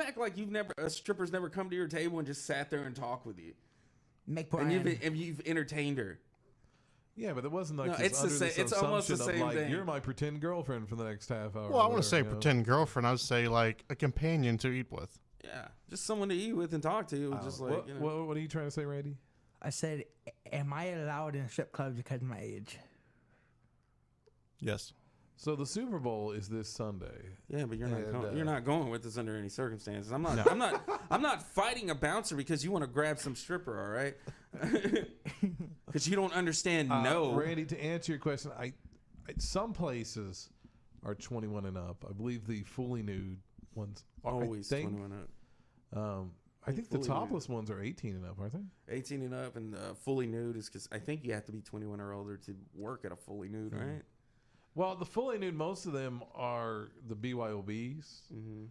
act like a stripper's never come to your table and just sat there and talked with you, McBrine. and you've entertained her. Yeah, but it wasn't like No, this it's the under this same- it's almost the assumption same of like thing. you're my pretend girlfriend for the next half hour. Well, I or want to say whatever, you know? pretend girlfriend. I would say like a companion to eat with. Yeah, just someone to eat with and talk to. Just like what, you know. what are you trying to say, Randy? I said, am I allowed in strip clubs because of my age? Yes. So the Super Bowl is this Sunday. Yeah, but you're And, not you're not going with us under any circumstances. I'm not. No. I'm not fighting a bouncer because you want to grab some stripper. All right. Because you don't understand. No. Randy, to answer your question, some places are 21 and up. I believe the fully nude ones are. Always I think, 21 up. I think the fully topless ones are 18 and up, aren't they? 18 and up, and fully nude is because I think you have to be 21 or older to work at a fully nude, right? Well, the fully nude, most of them are the BYOBs. Mm-hmm.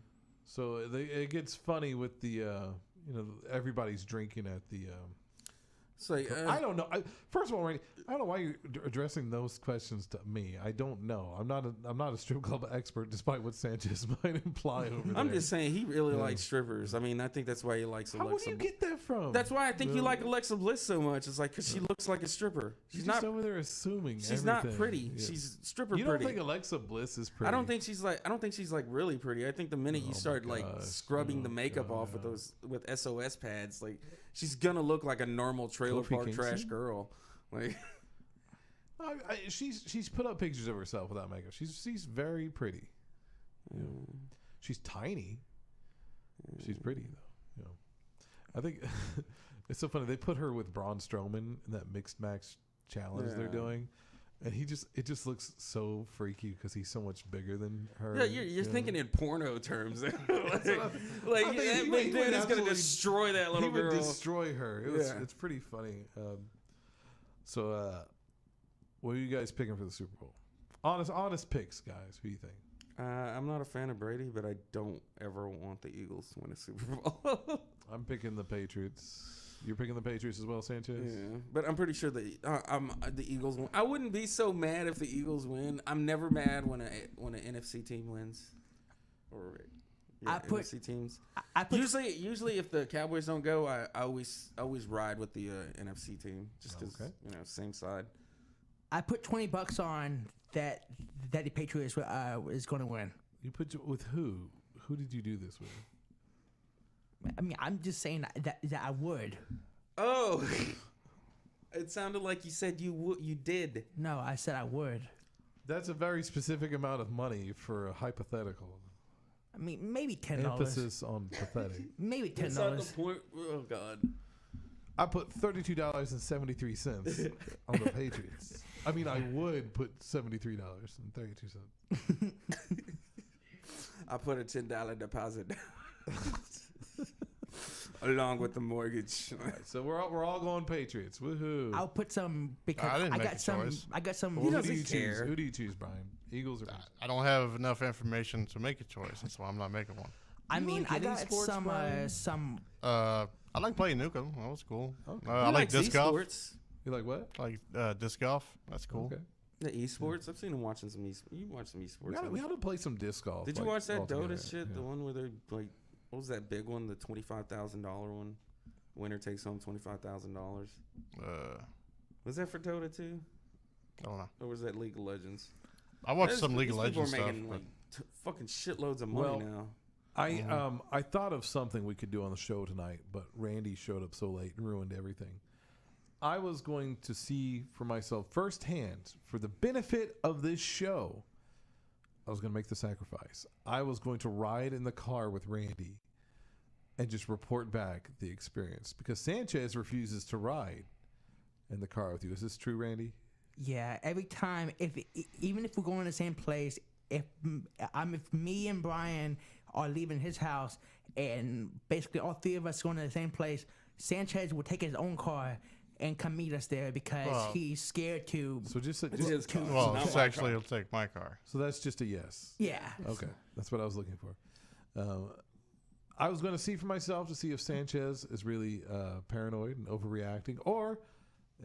So it gets funny with the, everybody's drinking at the. It's like I don't know. First of all, Randy, I don't know why you're addressing those questions to me. I don't know. I'm not a strip club expert, despite what Sanchez might imply over there. I'm just saying he really likes strippers. I mean, I think that's why he likes How Alexa. would you get that from? That's why I think you Well, like Alexa Bliss so much. It's like because she looks like a stripper. She's She's just not. over there assuming. She's not everything. pretty. Yeah. She's stripper You don't pretty. think Alexa Bliss is pretty? I don't think she's like really pretty. I think the minute Oh you my start like gosh. scrubbing the makeup off with with SOS pads, like she's gonna look like a normal trailer Kofi park Kingston? trash girl. Like she's put up pictures of herself without makeup. She's very pretty. You know. She's tiny. She's pretty though. You know. I think it's so funny. They put her with Braun Strowman in that mixed match challenge they're Yeah. doing, and it just looks so freaky because he's so much bigger than her. yeah, you're you know. thinking in porno terms. like I think that he big would dude is gonna absolutely- destroy that He little would girl. destroy her. It's pretty funny. What are you guys picking for the Super Bowl? Honest picks, guys. Who do you think? I'm not a fan of Brady, but I don't ever want the Eagles to win a Super Bowl. I'm picking the Patriots. You're picking the Patriots as well, Sanchez? Yeah, but I'm pretty sure the Eagles win. I wouldn't be so mad if the Eagles win. I'm never mad when an NFC team wins. Or Yeah, I put- NFC teams. I put Usually, if the Cowboys don't go, I always ride with the NFC team, just because Okay. same side. I put $20 on that the Patriots is going to win. You put with who? Who did you do this with? I mean, I'm just saying that I would. Oh, it sounded like you said you did. No, I said I would. That's a very specific amount of money for a hypothetical. I mean, maybe $10. Emphasis on pathetic. Maybe That's not the $10. point. Oh God. I put $32.73 on the Patriots. I mean, I would put $73.32. I put a $10 deposit down. Along with the mortgage. All right, so we're all going Patriots. Woohoo! I'll put some because I didn't I make got a some. choice. I got some. Well, who do doesn't you choose? care. Who do you choose, Brian? Eagles or Patriots? I don't have enough information to make a choice. That's why I'm not making one. I You mean, like I any got sports, some. Brian? I like playing Nukem. That was cool. Okay. I like disc golf. esports. You like what? I like disc golf. That's cool. Okay. The esports. I've seen him watching some esports. You watch some esports. We ought to play some disc golf. Did you like, watch that all together. Dota shit? Yeah. The one where they're like, what was that big one? The $25,000 one. Winner takes home $25,000. Was that for Dota too, I don't know. or was that League of Legends? I watched Those- some League of these people Legends are stuff. making but- like fucking shitloads of money Well, now. I thought of something we could do on the show tonight, but Randy showed up so late and ruined everything. I was going to see for myself firsthand, for the benefit of this show, I was going to make the sacrifice. I was going to ride in the car with Randy and just report back the experience because Sanchez refuses to ride in the car with you. Is this true, Randy? Yeah, every time, even if we're going to the same place, if me and Brian are leaving his house and basically all three of us going to the same place, Sanchez will take his own car and come meet us there because Well- he's scared to. So just It's his car. Well, Not it's my actually, car. it'll take my car. so that's just a yes. Yeah. Okay, that's what I was looking for. I was going to see for myself to see if Sanchez is really paranoid and overreacting, or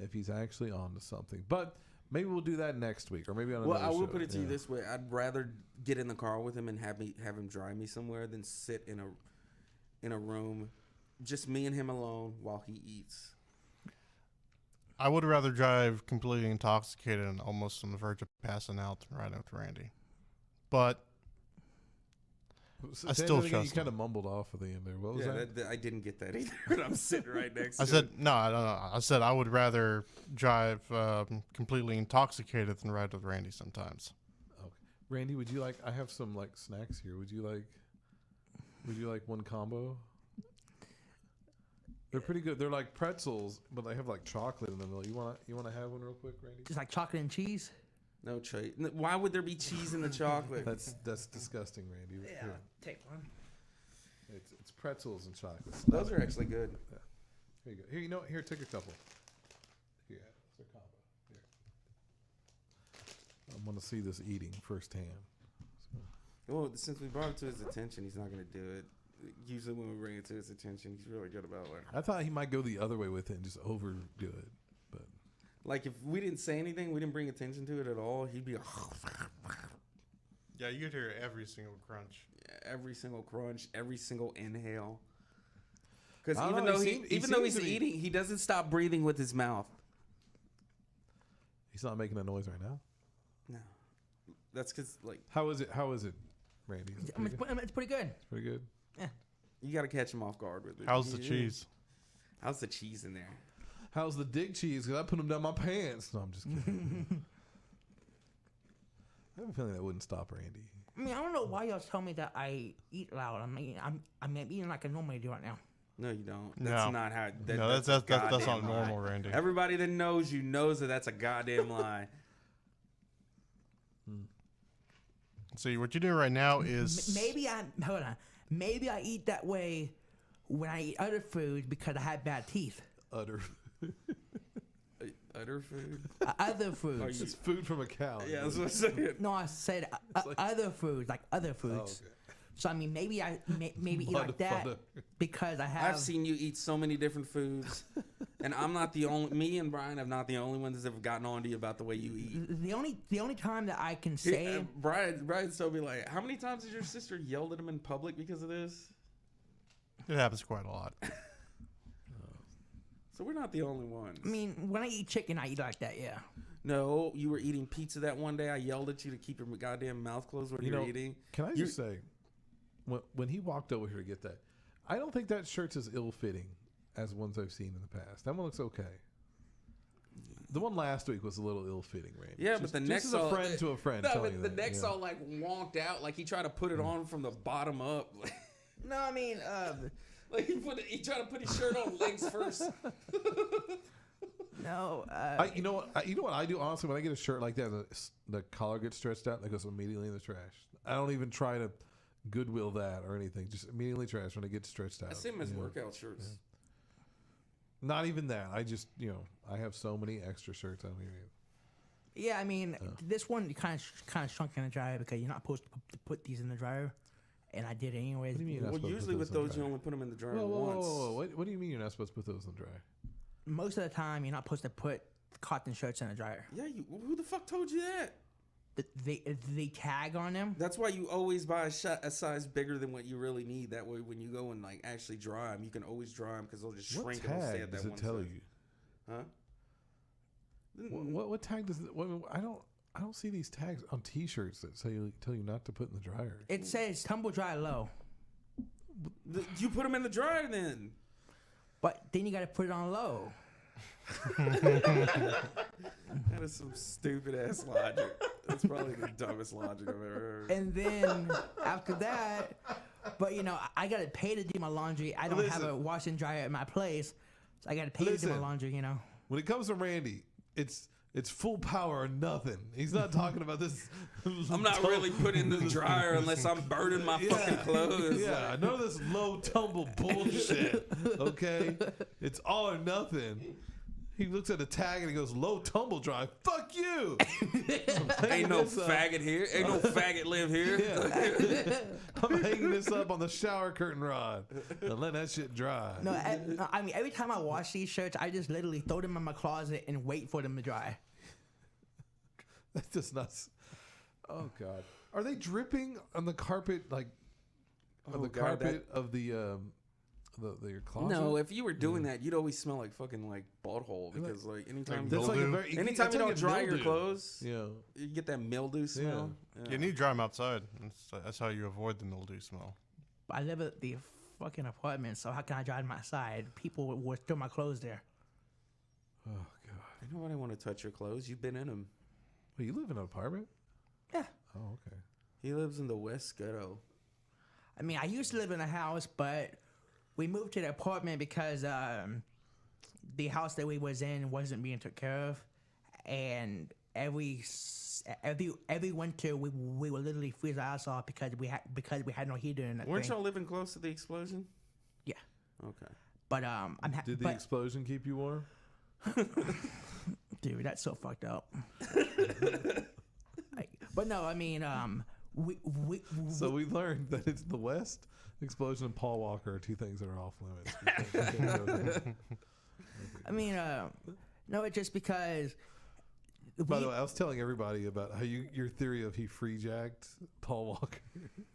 if he's actually on to something. But maybe we'll do that next week, or maybe on another Well, I will show. put it to you Yeah. this way: I'd rather get in the car with him and have him drive me somewhere than sit in a room, just me and him alone while he eats. I would rather drive completely intoxicated and almost on the verge of passing out than riding with Randy. But So I say still that again, trust you kind him. of mumbled off at the end there. What was Yeah, that? I didn't get that either. But I'm sitting right next. I to said, him. no, I don't know. I said I would rather drive completely intoxicated than ride with Randy sometimes. Okay. Randy, would you like? I have some like snacks here. Would you like one combo? They're pretty good. They're like pretzels, but they have like chocolate in them. You wanna have one real quick, Randy? Just like chocolate and cheese. No cheese. Why would there be cheese in the chocolate? That's disgusting, Randy. Yeah, Here. take one. It's pretzels and chocolate. Those are actually good. Here you go. Here, you know what? Here, take a couple. Here, it's a combo. Here. I'm gonna see this eating firsthand. Well, since we brought it to his attention, he's not going to do it. Usually, when we bring it to his attention, he's really good about it. I thought he might go the other way with it and just overdo it, but Like if we didn't say anything, we didn't bring attention to it at all, he'd be Yeah, you could hear every single crunch. every single crunch, every single inhale. Because I don't even know, though he he seemed- he even though seems he's to be- eating, he doesn't stop breathing with his mouth. he's not making a noise right now. No, that's because like How is it, Randy? Is it I mean, pretty good? it's pretty good. It's pretty good. you got to catch him off guard with it. How's the Yeah. cheese? How's the cheese in there? How's the dig cheese? Because I put them down my pants. No, I'm just kidding. I have a feeling that wouldn't stop Randy. I mean, I don't know why y'all tell me that I eat loud. I mean, I'm eating like I normally do right now. No, you don't. No. That's not how. No, a that's not goddamn normal, lie. Randy. Everybody that knows you knows that that's a goddamn lie. See, what you're doing right now is Hold on. Maybe I eat that way when I eat other foods because I have bad teeth. Utter. Utter food. Other foods. It's food from a cow. Yeah, that's what I'm saying. No, I said like- other foods, like other Oh, foods. okay. So I mean, maybe I maybe eat Mud like that butter. because I have. I've seen you eat so many different foods, And I'm not the only. Me and Brian have not the only ones that have gotten on to you about the way you eat. The only time that I can say Brian's told me like, how many times has your sister yelled at him in public because of this? It happens quite a lot. So we're not the only ones. I mean, when I eat chicken, I eat like that. Yeah. No, you were eating pizza that one day. I yelled at you to keep your goddamn mouth closed when you were eating. Can I just say, when he walked over here to get that, I don't think that shirt's as ill-fitting as ones I've seen in the past. That one looks okay. The one last week was a little ill-fitting, Randy. Yeah, but the neck's all... Just as a friend to a friend. No, but the neck's all like wonked out. Like he tried to put it on from the bottom up. No, I mean... Like he tried to put his shirt on legs first. No. You know what I do, honestly, when I get a shirt like that, the collar gets stretched out and it goes immediately in the trash. I don't even try to Goodwill that or anything. Just immediately trash when it gets stretched out. I see him as workout shirts. Yeah. Not even that. I just, I have so many extra shirts out here. Yeah, I mean, this one kind of shrunk in the dryer because you're not supposed to put these in the dryer. And I did it anyways. What do you mean well, usually with those, you only put them in the dryer once. Whoa. What do you mean you're not supposed to put those in the dryer? Most of the time, you're not supposed to put cotton shirts in the dryer. Yeah, who the fuck told you that? The tag on them. That's why you always buy a size bigger than what you really need. That way, when you go and like actually dry them, you can always dry them because they'll just shrink and they'll stay at that does one it tell size. you? Huh? What tag does it? I don't see these tags on T-shirts that tell you not to put in the dryer. It says tumble dry low. You put them in the dryer then. But then you got to put it on low. That is some stupid ass logic. That's probably the dumbest logic I've ever heard. And then after that, but I got to pay to do my laundry. I don't have a wash and dryer at my place, so I got to pay to do my laundry. When it comes to Randy, it's full power or nothing. He's not talking about this. I'm not really putting in the dryer unless I'm burning my fucking clothes. Yeah, none of this low tumble bullshit. Okay, it's all or nothing. He looks at the tag and he goes, "Low tumble dry." Fuck you. Ain't no faggot here. Ain't no faggot live here. Yeah. I'm hanging this up on the shower curtain rod and letting that shit dry. No, I mean every time I wash these shirts, I just literally throw them in my closet and wait for them to dry. That's just nuts. Oh God, are they dripping on the carpet carpet of the your closet? No, if you were doing that, you'd always smell like fucking like butthole because like anytime Like you don't dry your clothes, yeah, you get that mildew smell. Yeah. You need to dry them outside. That's how you avoid the mildew smell. I live at the fucking apartment, so how can I dry them outside? People would throw my clothes there. Oh God, I know what I want to touch your clothes. You've been in them. Wait, you live in an apartment? Yeah. Oh, okay. He lives in the West Ghetto. I mean, I used to live in a house, but we moved to the apartment because the house that we was in wasn't being took care of, and every winter we would literally freeze our ass off because we had no heater in that Weren't thing. y'all living close to the explosion? Yeah. Okay. But Did the explosion keep you warm? Dude, that's so fucked up. But no, I mean, So we learned that it's the West explosion and Paul Walker are two things that are off limits. I mean, no, it's just because. By the way, I was telling everybody about how your theory of he free jacked Paul Walker.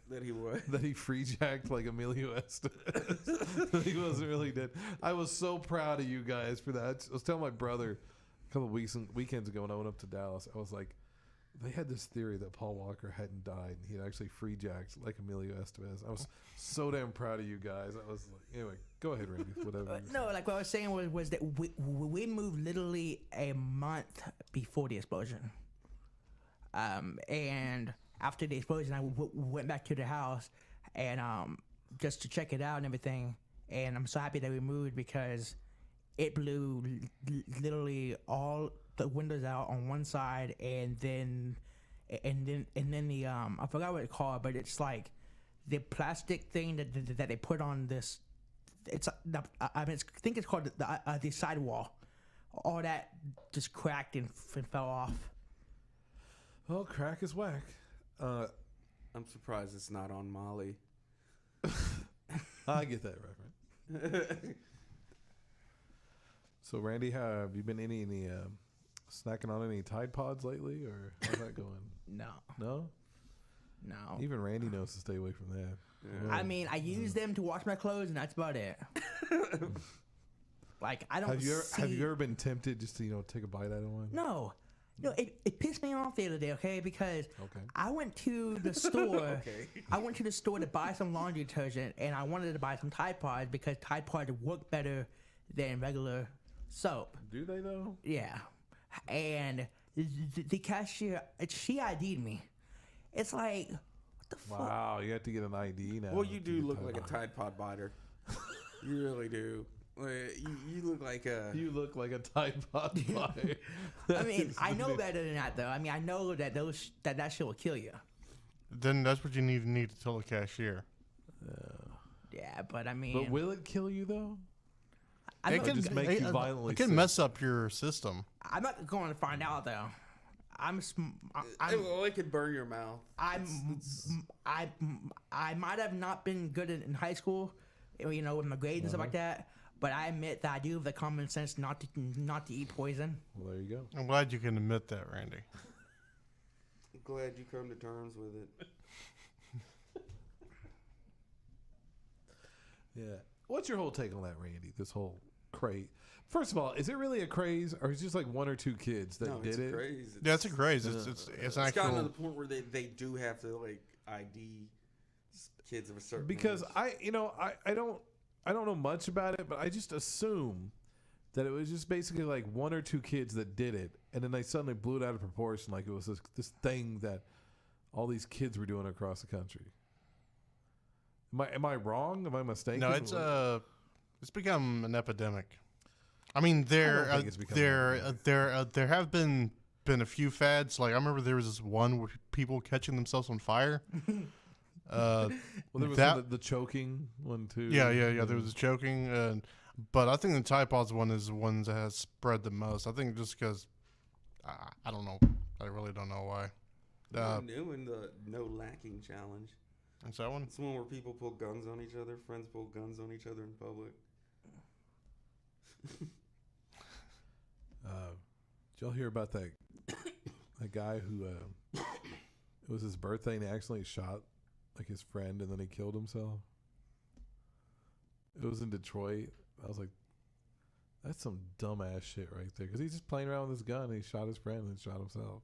That he what? That he free jacked like Emilio Estevez. He wasn't really dead. I was so proud of you guys for that. I was telling my brother a couple of weekends ago when I went up to Dallas. I was like, they had this theory that Paul Walker hadn't died and he had actually free jacked like Emilio Estevez. I was so damn proud of you guys. I was like, anyway, go ahead, Randy. Whatever. No, like what I was saying was that we moved literally a month before the explosion. And after the explosion, I went back to the house and just to check it out and everything. And I'm so happy that we moved because it blew literally all the windows out on one side, and then the I forgot what it's called, but it's like the plastic thing that they put on this. It's I think it's called the sidewall. All that just cracked and fell off. Well, crack is whack. I'm surprised it's not on Molly. I get that reference. So, Randy, have you been any snacking on any Tide Pods lately, or how's that going? No. No? No. Even Randy knows to stay away from that. Yeah. I mean, I use them to wash my clothes, and that's about it. Like, I don't Have you see... ever been tempted just to take a bite out of one? No. No, it pissed me off the other day, okay? Because Okay. I went to the store. Okay. I went to the store to buy some laundry detergent, and I wanted to buy some Tide Pods because Tide Pods work better than regular soap. Do they though? Yeah. And the cashier, she ID'd me. It's like, what the fuck? Wow, you have to get an ID now. Well, you to do get look Tide like a Pod. Tide Pod biter. You really do. You look like a. You look like a Tide Pod buyer. I mean, I know better than that, though. I mean, I know that that shit will kill you. Then that's what you need to tell the cashier. Yeah, but I mean, But will it kill you though? I'm It not, can just make you violently It can sick. mess up your system. I'm not going to find out though. Well, it could burn your mouth. I might have not been good in high school, with my grades and stuff like that. But I admit that I do have the common sense not to eat poison. Well, there you go. I'm glad you can admit that, Randy. I'm glad you come to terms with it. Yeah. What's your whole take on that, Randy? This whole craze. First of all, is it really a craze, or is it just like one or two kids that No, did it's it? crazy. Yeah, it's a craze. It's It's gotten to the actual. point where they do have to like ID kids of a certain Because age. I don't know much about it, but I just assume that it was just basically like one or two kids that did it, and then they suddenly blew it out of proportion, like it was this thing that all these kids were doing across the country. Am I wrong? Am I mistaken? No, it's become an epidemic. I mean, there think it's become an there have been a few fads. Like I remember there was this one with people catching themselves on fire. Well, there was the choking one too. Yeah. There was choking, but I think the Tide Pods one is the one that has spread the most. I think just because I don't know. I really don't know why. I'm new in the no lacking challenge. Is that one? It's one where people pull guns on each other. Friends pull guns on each other in public. Did y'all hear about that guy who it was his birthday and he accidentally shot like his friend and then he killed himself? It was in Detroit. I was like, that's some dumbass shit right there, because he's just playing around with his gun and he shot his friend and then shot himself.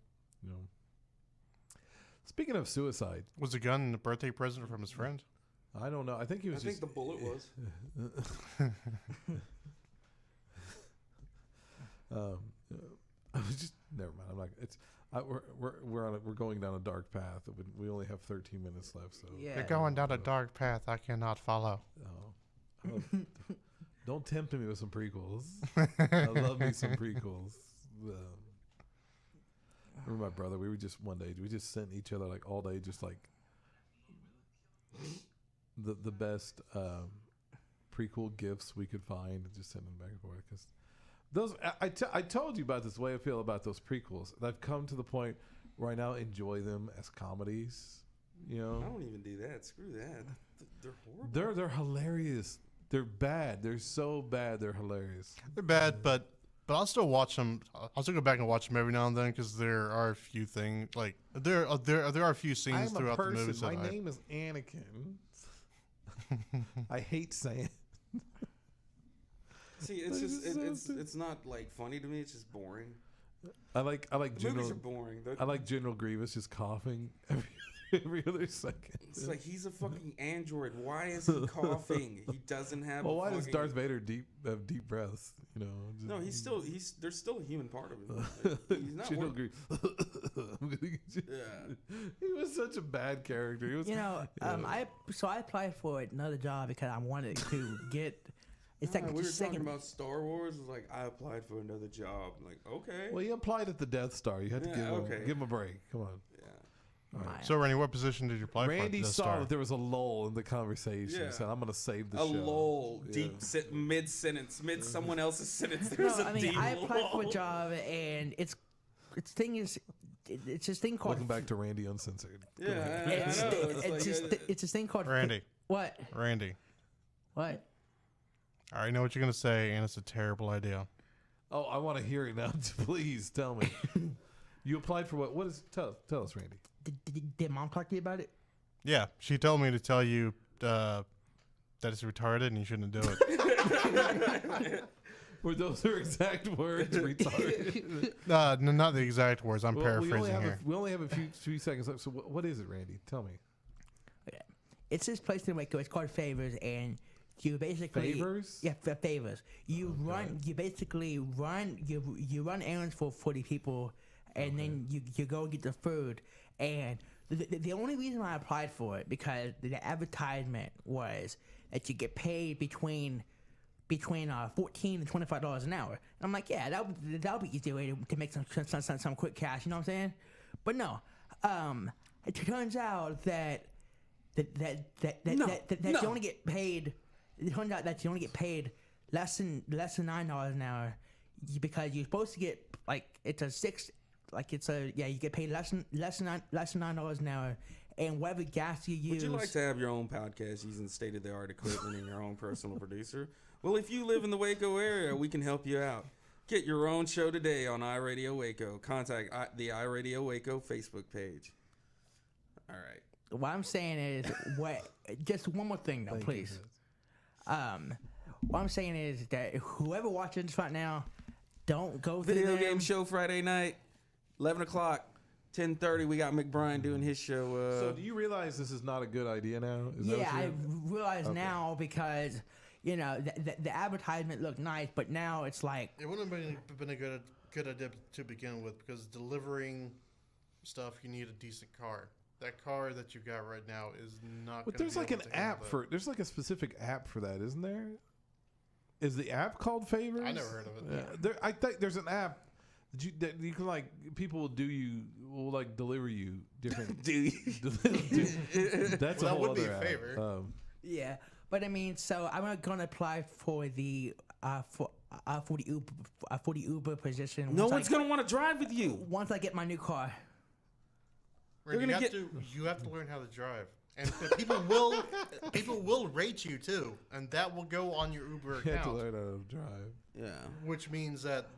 Speaking of suicide, Was the gun a birthday present from his friend? I don't know. I think he was I think the bullet was. I was just never mind. I'm not. We're going down a dark path. We only have 13 minutes left. So Yeah. You're going down a dark path I cannot follow. Oh, don't tempt me with some prequels. I love me some prequels. I remember my brother. We just sent each other like all day, just like the best prequel gifts we could find, and just send them back and forth. Because those, I told you about this way I feel about those prequels. And I've come to the point where I now enjoy them as comedies. I don't even do that. Screw that. They're horrible. They're hilarious. They're bad. They're so bad. They're hilarious. They're bad, but I'll still watch them. I'll still go back and watch them every now and then because there are a few things like there are a few scenes I'm a throughout the person. movies. My name is Anakin. I hate saying. See, it's just it's not like funny to me. It's just boring. I like The movies General. are boring. I like General Grievous just coughing every other second. It's like he's a fucking android. Why is he coughing? He doesn't have. Well, a why does fucking- Darth Vader have deep breaths? Just- No, there's still a human part of him. Like, he's not. General working. Grievous. I'm gonna get you. Yeah. He was such a bad character. He was. I applied for another job because I wanted to get. It's like we were just talking second. about Star Wars. It's like I applied for another job. I'm like, okay. Well, he applied at the Death Star. You had to Yeah, give him a break. Come on. Yeah. All right. So, Randy, what position did you apply for? Randy at the saw Star? that there was a lull in the conversation. Yeah. Said, "I'm going to save the A show." lull, Yeah. deep mid sentence, mid someone else's sentence. There's No, a I mean deep I applied for a lull. job and it's this thing called. Welcome back to Randy Uncensored. Yeah, I know. It's, It's like, it's this thing called. Randy. What? Randy. What? I already know what you're gonna say, and it's a terrible idea. Oh, I want to hear it now. Please tell me. You applied for what? What is? Tell us, Randy. Did Mom talk to you about it? Yeah, she told me to tell you that it's retarded and you shouldn't do it. Were those her exact words? Retarded. No, not the exact words. I'm paraphrasing here. We only have a few seconds left. So what is it, Randy? Tell me. It's this place in Waco. It's called Favors, and you basically Favors? Yeah, Favors. You run. You basically run. You run errands for 40 people, and then you go get the food. And the only reason I applied for it because the advertisement was that you get paid between $14 and $25 an hour. And I'm like, yeah, that'll be easy way to make some quick cash. You know what I'm saying? But no, it turns out that you only get paid. It turns out that you only get paid less than $9 an hour because you're supposed to get you get paid less than $9 an hour, and whatever gas you use. Would you like to have your own podcast using state-of-the-art equipment and your own personal producer? Well, if you live in the Waco area, we can help you out. Get your own show today on iRadio Waco. Contact the iRadio Waco Facebook page. All right. What I'm saying is, just one more thing, though, please. What I'm saying is that whoever watching this right now, don't go through Video game show Friday night, 11 o'clock, 10:30. We got McBrine doing his show. So do you realize this is not a good idea now? Is that what I you're- realize now because the advertisement looked nice, but now it's like It wouldn't have been a good idea to begin with because delivering stuff, you need a decent car. That car that you got right now is not. But there's like an app for. There's like a specific app for that, isn't there? Is the app called Favors? I never heard of it. I think there's an app that you can like. People will like deliver you different. That's a Well, that whole would be other a app. favor. yeah. But I mean, so I'm gonna apply for the for the Uber position. no one's going to want to drive with you. Once I get my new car. Randy, gonna you have to learn how to drive, and people will rate you too, and that will go on your Uber You have to account. learn how to drive. Yeah. Which means that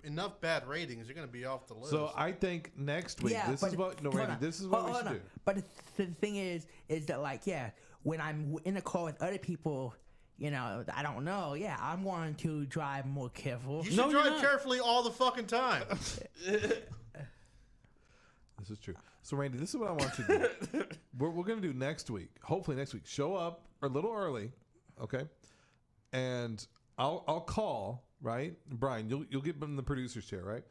enough bad ratings, you're going to be off the list. So I think next week. Yeah, This but is what. No, hold Randy. on. This is what we Hold should on. do. But the thing is that when I'm in a car with other people, I don't know. Yeah, I'm going to drive more careful. you should No, you're drive not. carefully all the fucking time. This is true. So, Randy, this is what I want you to do. We're going to do next week. Hopefully next week. Show up a little early, okay? And I'll call, right? Brian, you'll get in the producer's chair, right?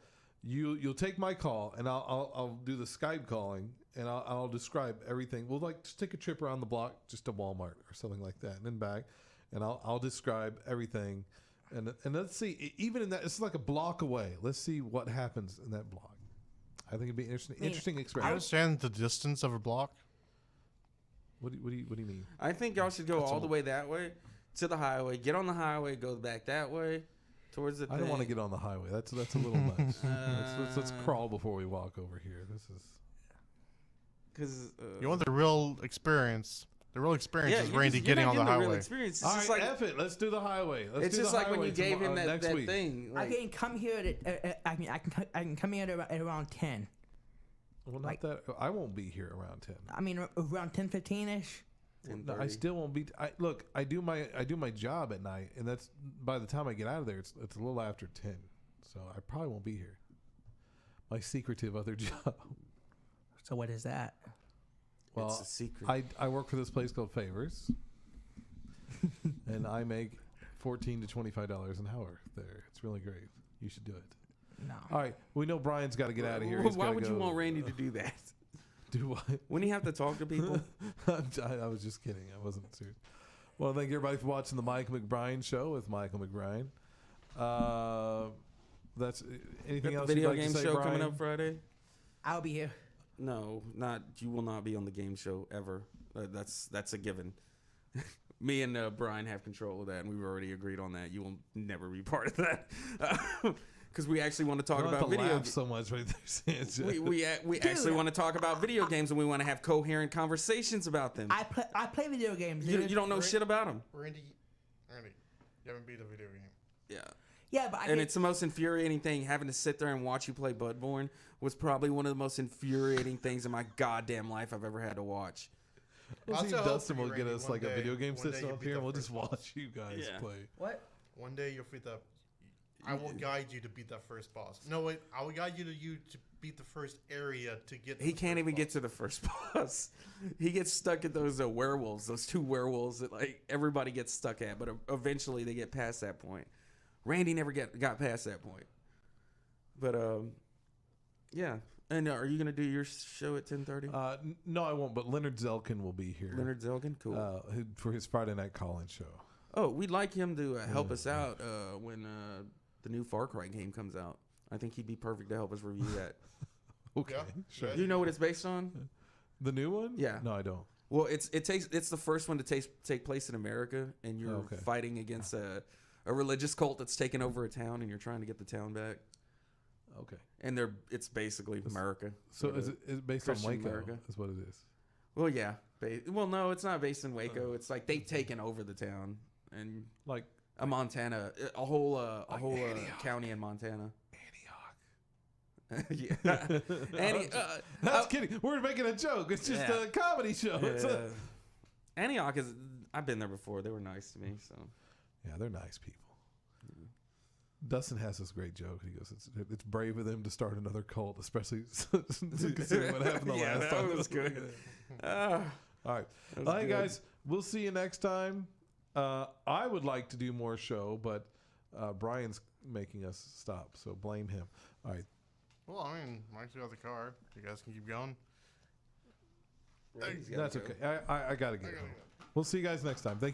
You'll take my call, and I'll do the Skype calling, and I'll describe everything. We'll just take a trip around the block, just to Walmart or something like that, and then back, and I'll describe everything, and let's see. Even in that, it's like a block away. Let's see what happens in that block. I think it'd be interesting I experience. understand the distance of a block. What do you mean? I think y'all should go all the way that way to the highway. Get on the highway, go back that way towards the I don't want to get on the highway. That's a little much. Let's crawl before we walk over here. This is because You want the real experience. The real experience is Randy you're getting not on the getting real highway. experience. It's all just right. like F it. Let's do the highway. Let's it's do just the like when highway you gave him next that week. thing. I Like, can come here I can come here at around 10. Well, not that I won't be here around 10. I mean around 10:15ish. No, I still won't be. Look, I do my job at night, and that's by the time I get out of there, it's a little after 10. So I probably won't be here. My secretive other job. So what is that? Well, it's a secret. I work for this place called Favors, and I make $14 to $25 an hour there. It's really great. You should do it. No. All right, we know Brian's got to get out of here. Why He's gotta would you go. want Randy to do that? Do what? Wouldn't he have to talk to people? I was just kidding. I wasn't serious. Well, thank you everybody for watching the Michael McBrine show with Michael McBrine. That's anything Got else? the video you'd like game to say, show Brian? coming up Friday. I'll be here. No, not you. Will not be on the game show ever. That's a given. Me and Brian have control of that, and we've already agreed on that. You will never be part of that because we actually want to talk You don't about have to video. laugh so much right there. We actually want to talk about video games, and we want to have coherent conversations about them. I play video games. You Dude. don't know shit about them. Randy, you haven't beat a video game. Yeah. Yeah, but And it's the most infuriating thing. Having to sit there and watch you play Bloodborne was probably one of the most infuriating things in my goddamn life I've ever had to watch. We'll I'll see still if hope Dustin for you, will get Randy, us one like a day- video game one day system you'll up beat here, the and we'll first just boss. watch you guys Yeah. play. what? One day you'll beat the. I will guide you to beat that first boss. No, wait. I will guide you to beat the first area to get. He can't even get to the first boss. He gets stuck at those werewolves, those 2 werewolves that like everybody gets stuck at, but eventually they get past that point. Randy never got past that point. But yeah. And are you gonna do your show at 10:30? No, I won't. But Leonard Zelkin will be here. Leonard Zelkin, cool. For his Friday Night Call-In show. Oh, we'd like him to help us out when the new Far Cry game comes out. I think he'd be perfect to help us review that. Okay, Yeah. sure. Yeah. Do you know what it's based on? The new one? Yeah. No, I don't. Well, it's the first one to take place in America, and you're Okay. fighting against a religious cult that's taken over a town, and you're trying to get the town back. Okay. And it's basically America. So is it based Christian on Waco? America. Is what it is. Well, yeah. Well, no, it's not based in Waco. It's like they've taken over the town and Like a Montana, a whole Antioch. county in Montana. Antioch. Yeah. I was kidding. We're making a joke. It's just Yeah. a comedy show. It's Antioch is. I've been there before. They were nice to me. So yeah, they're nice people. Dustin has this great joke. He goes, "It's brave of them to start another cult, especially considering what happened the Yeah, last that time." was good. All right, was all right, good. guys. We'll see you next time. I would like to do more show, but Brian's making us stop, so blame him. All right. Well, I mean, Mike's got the car. You guys can keep going. Randy's gotta That's go. okay. I got to get I gotta home. go. We'll see you guys next time. Thank you.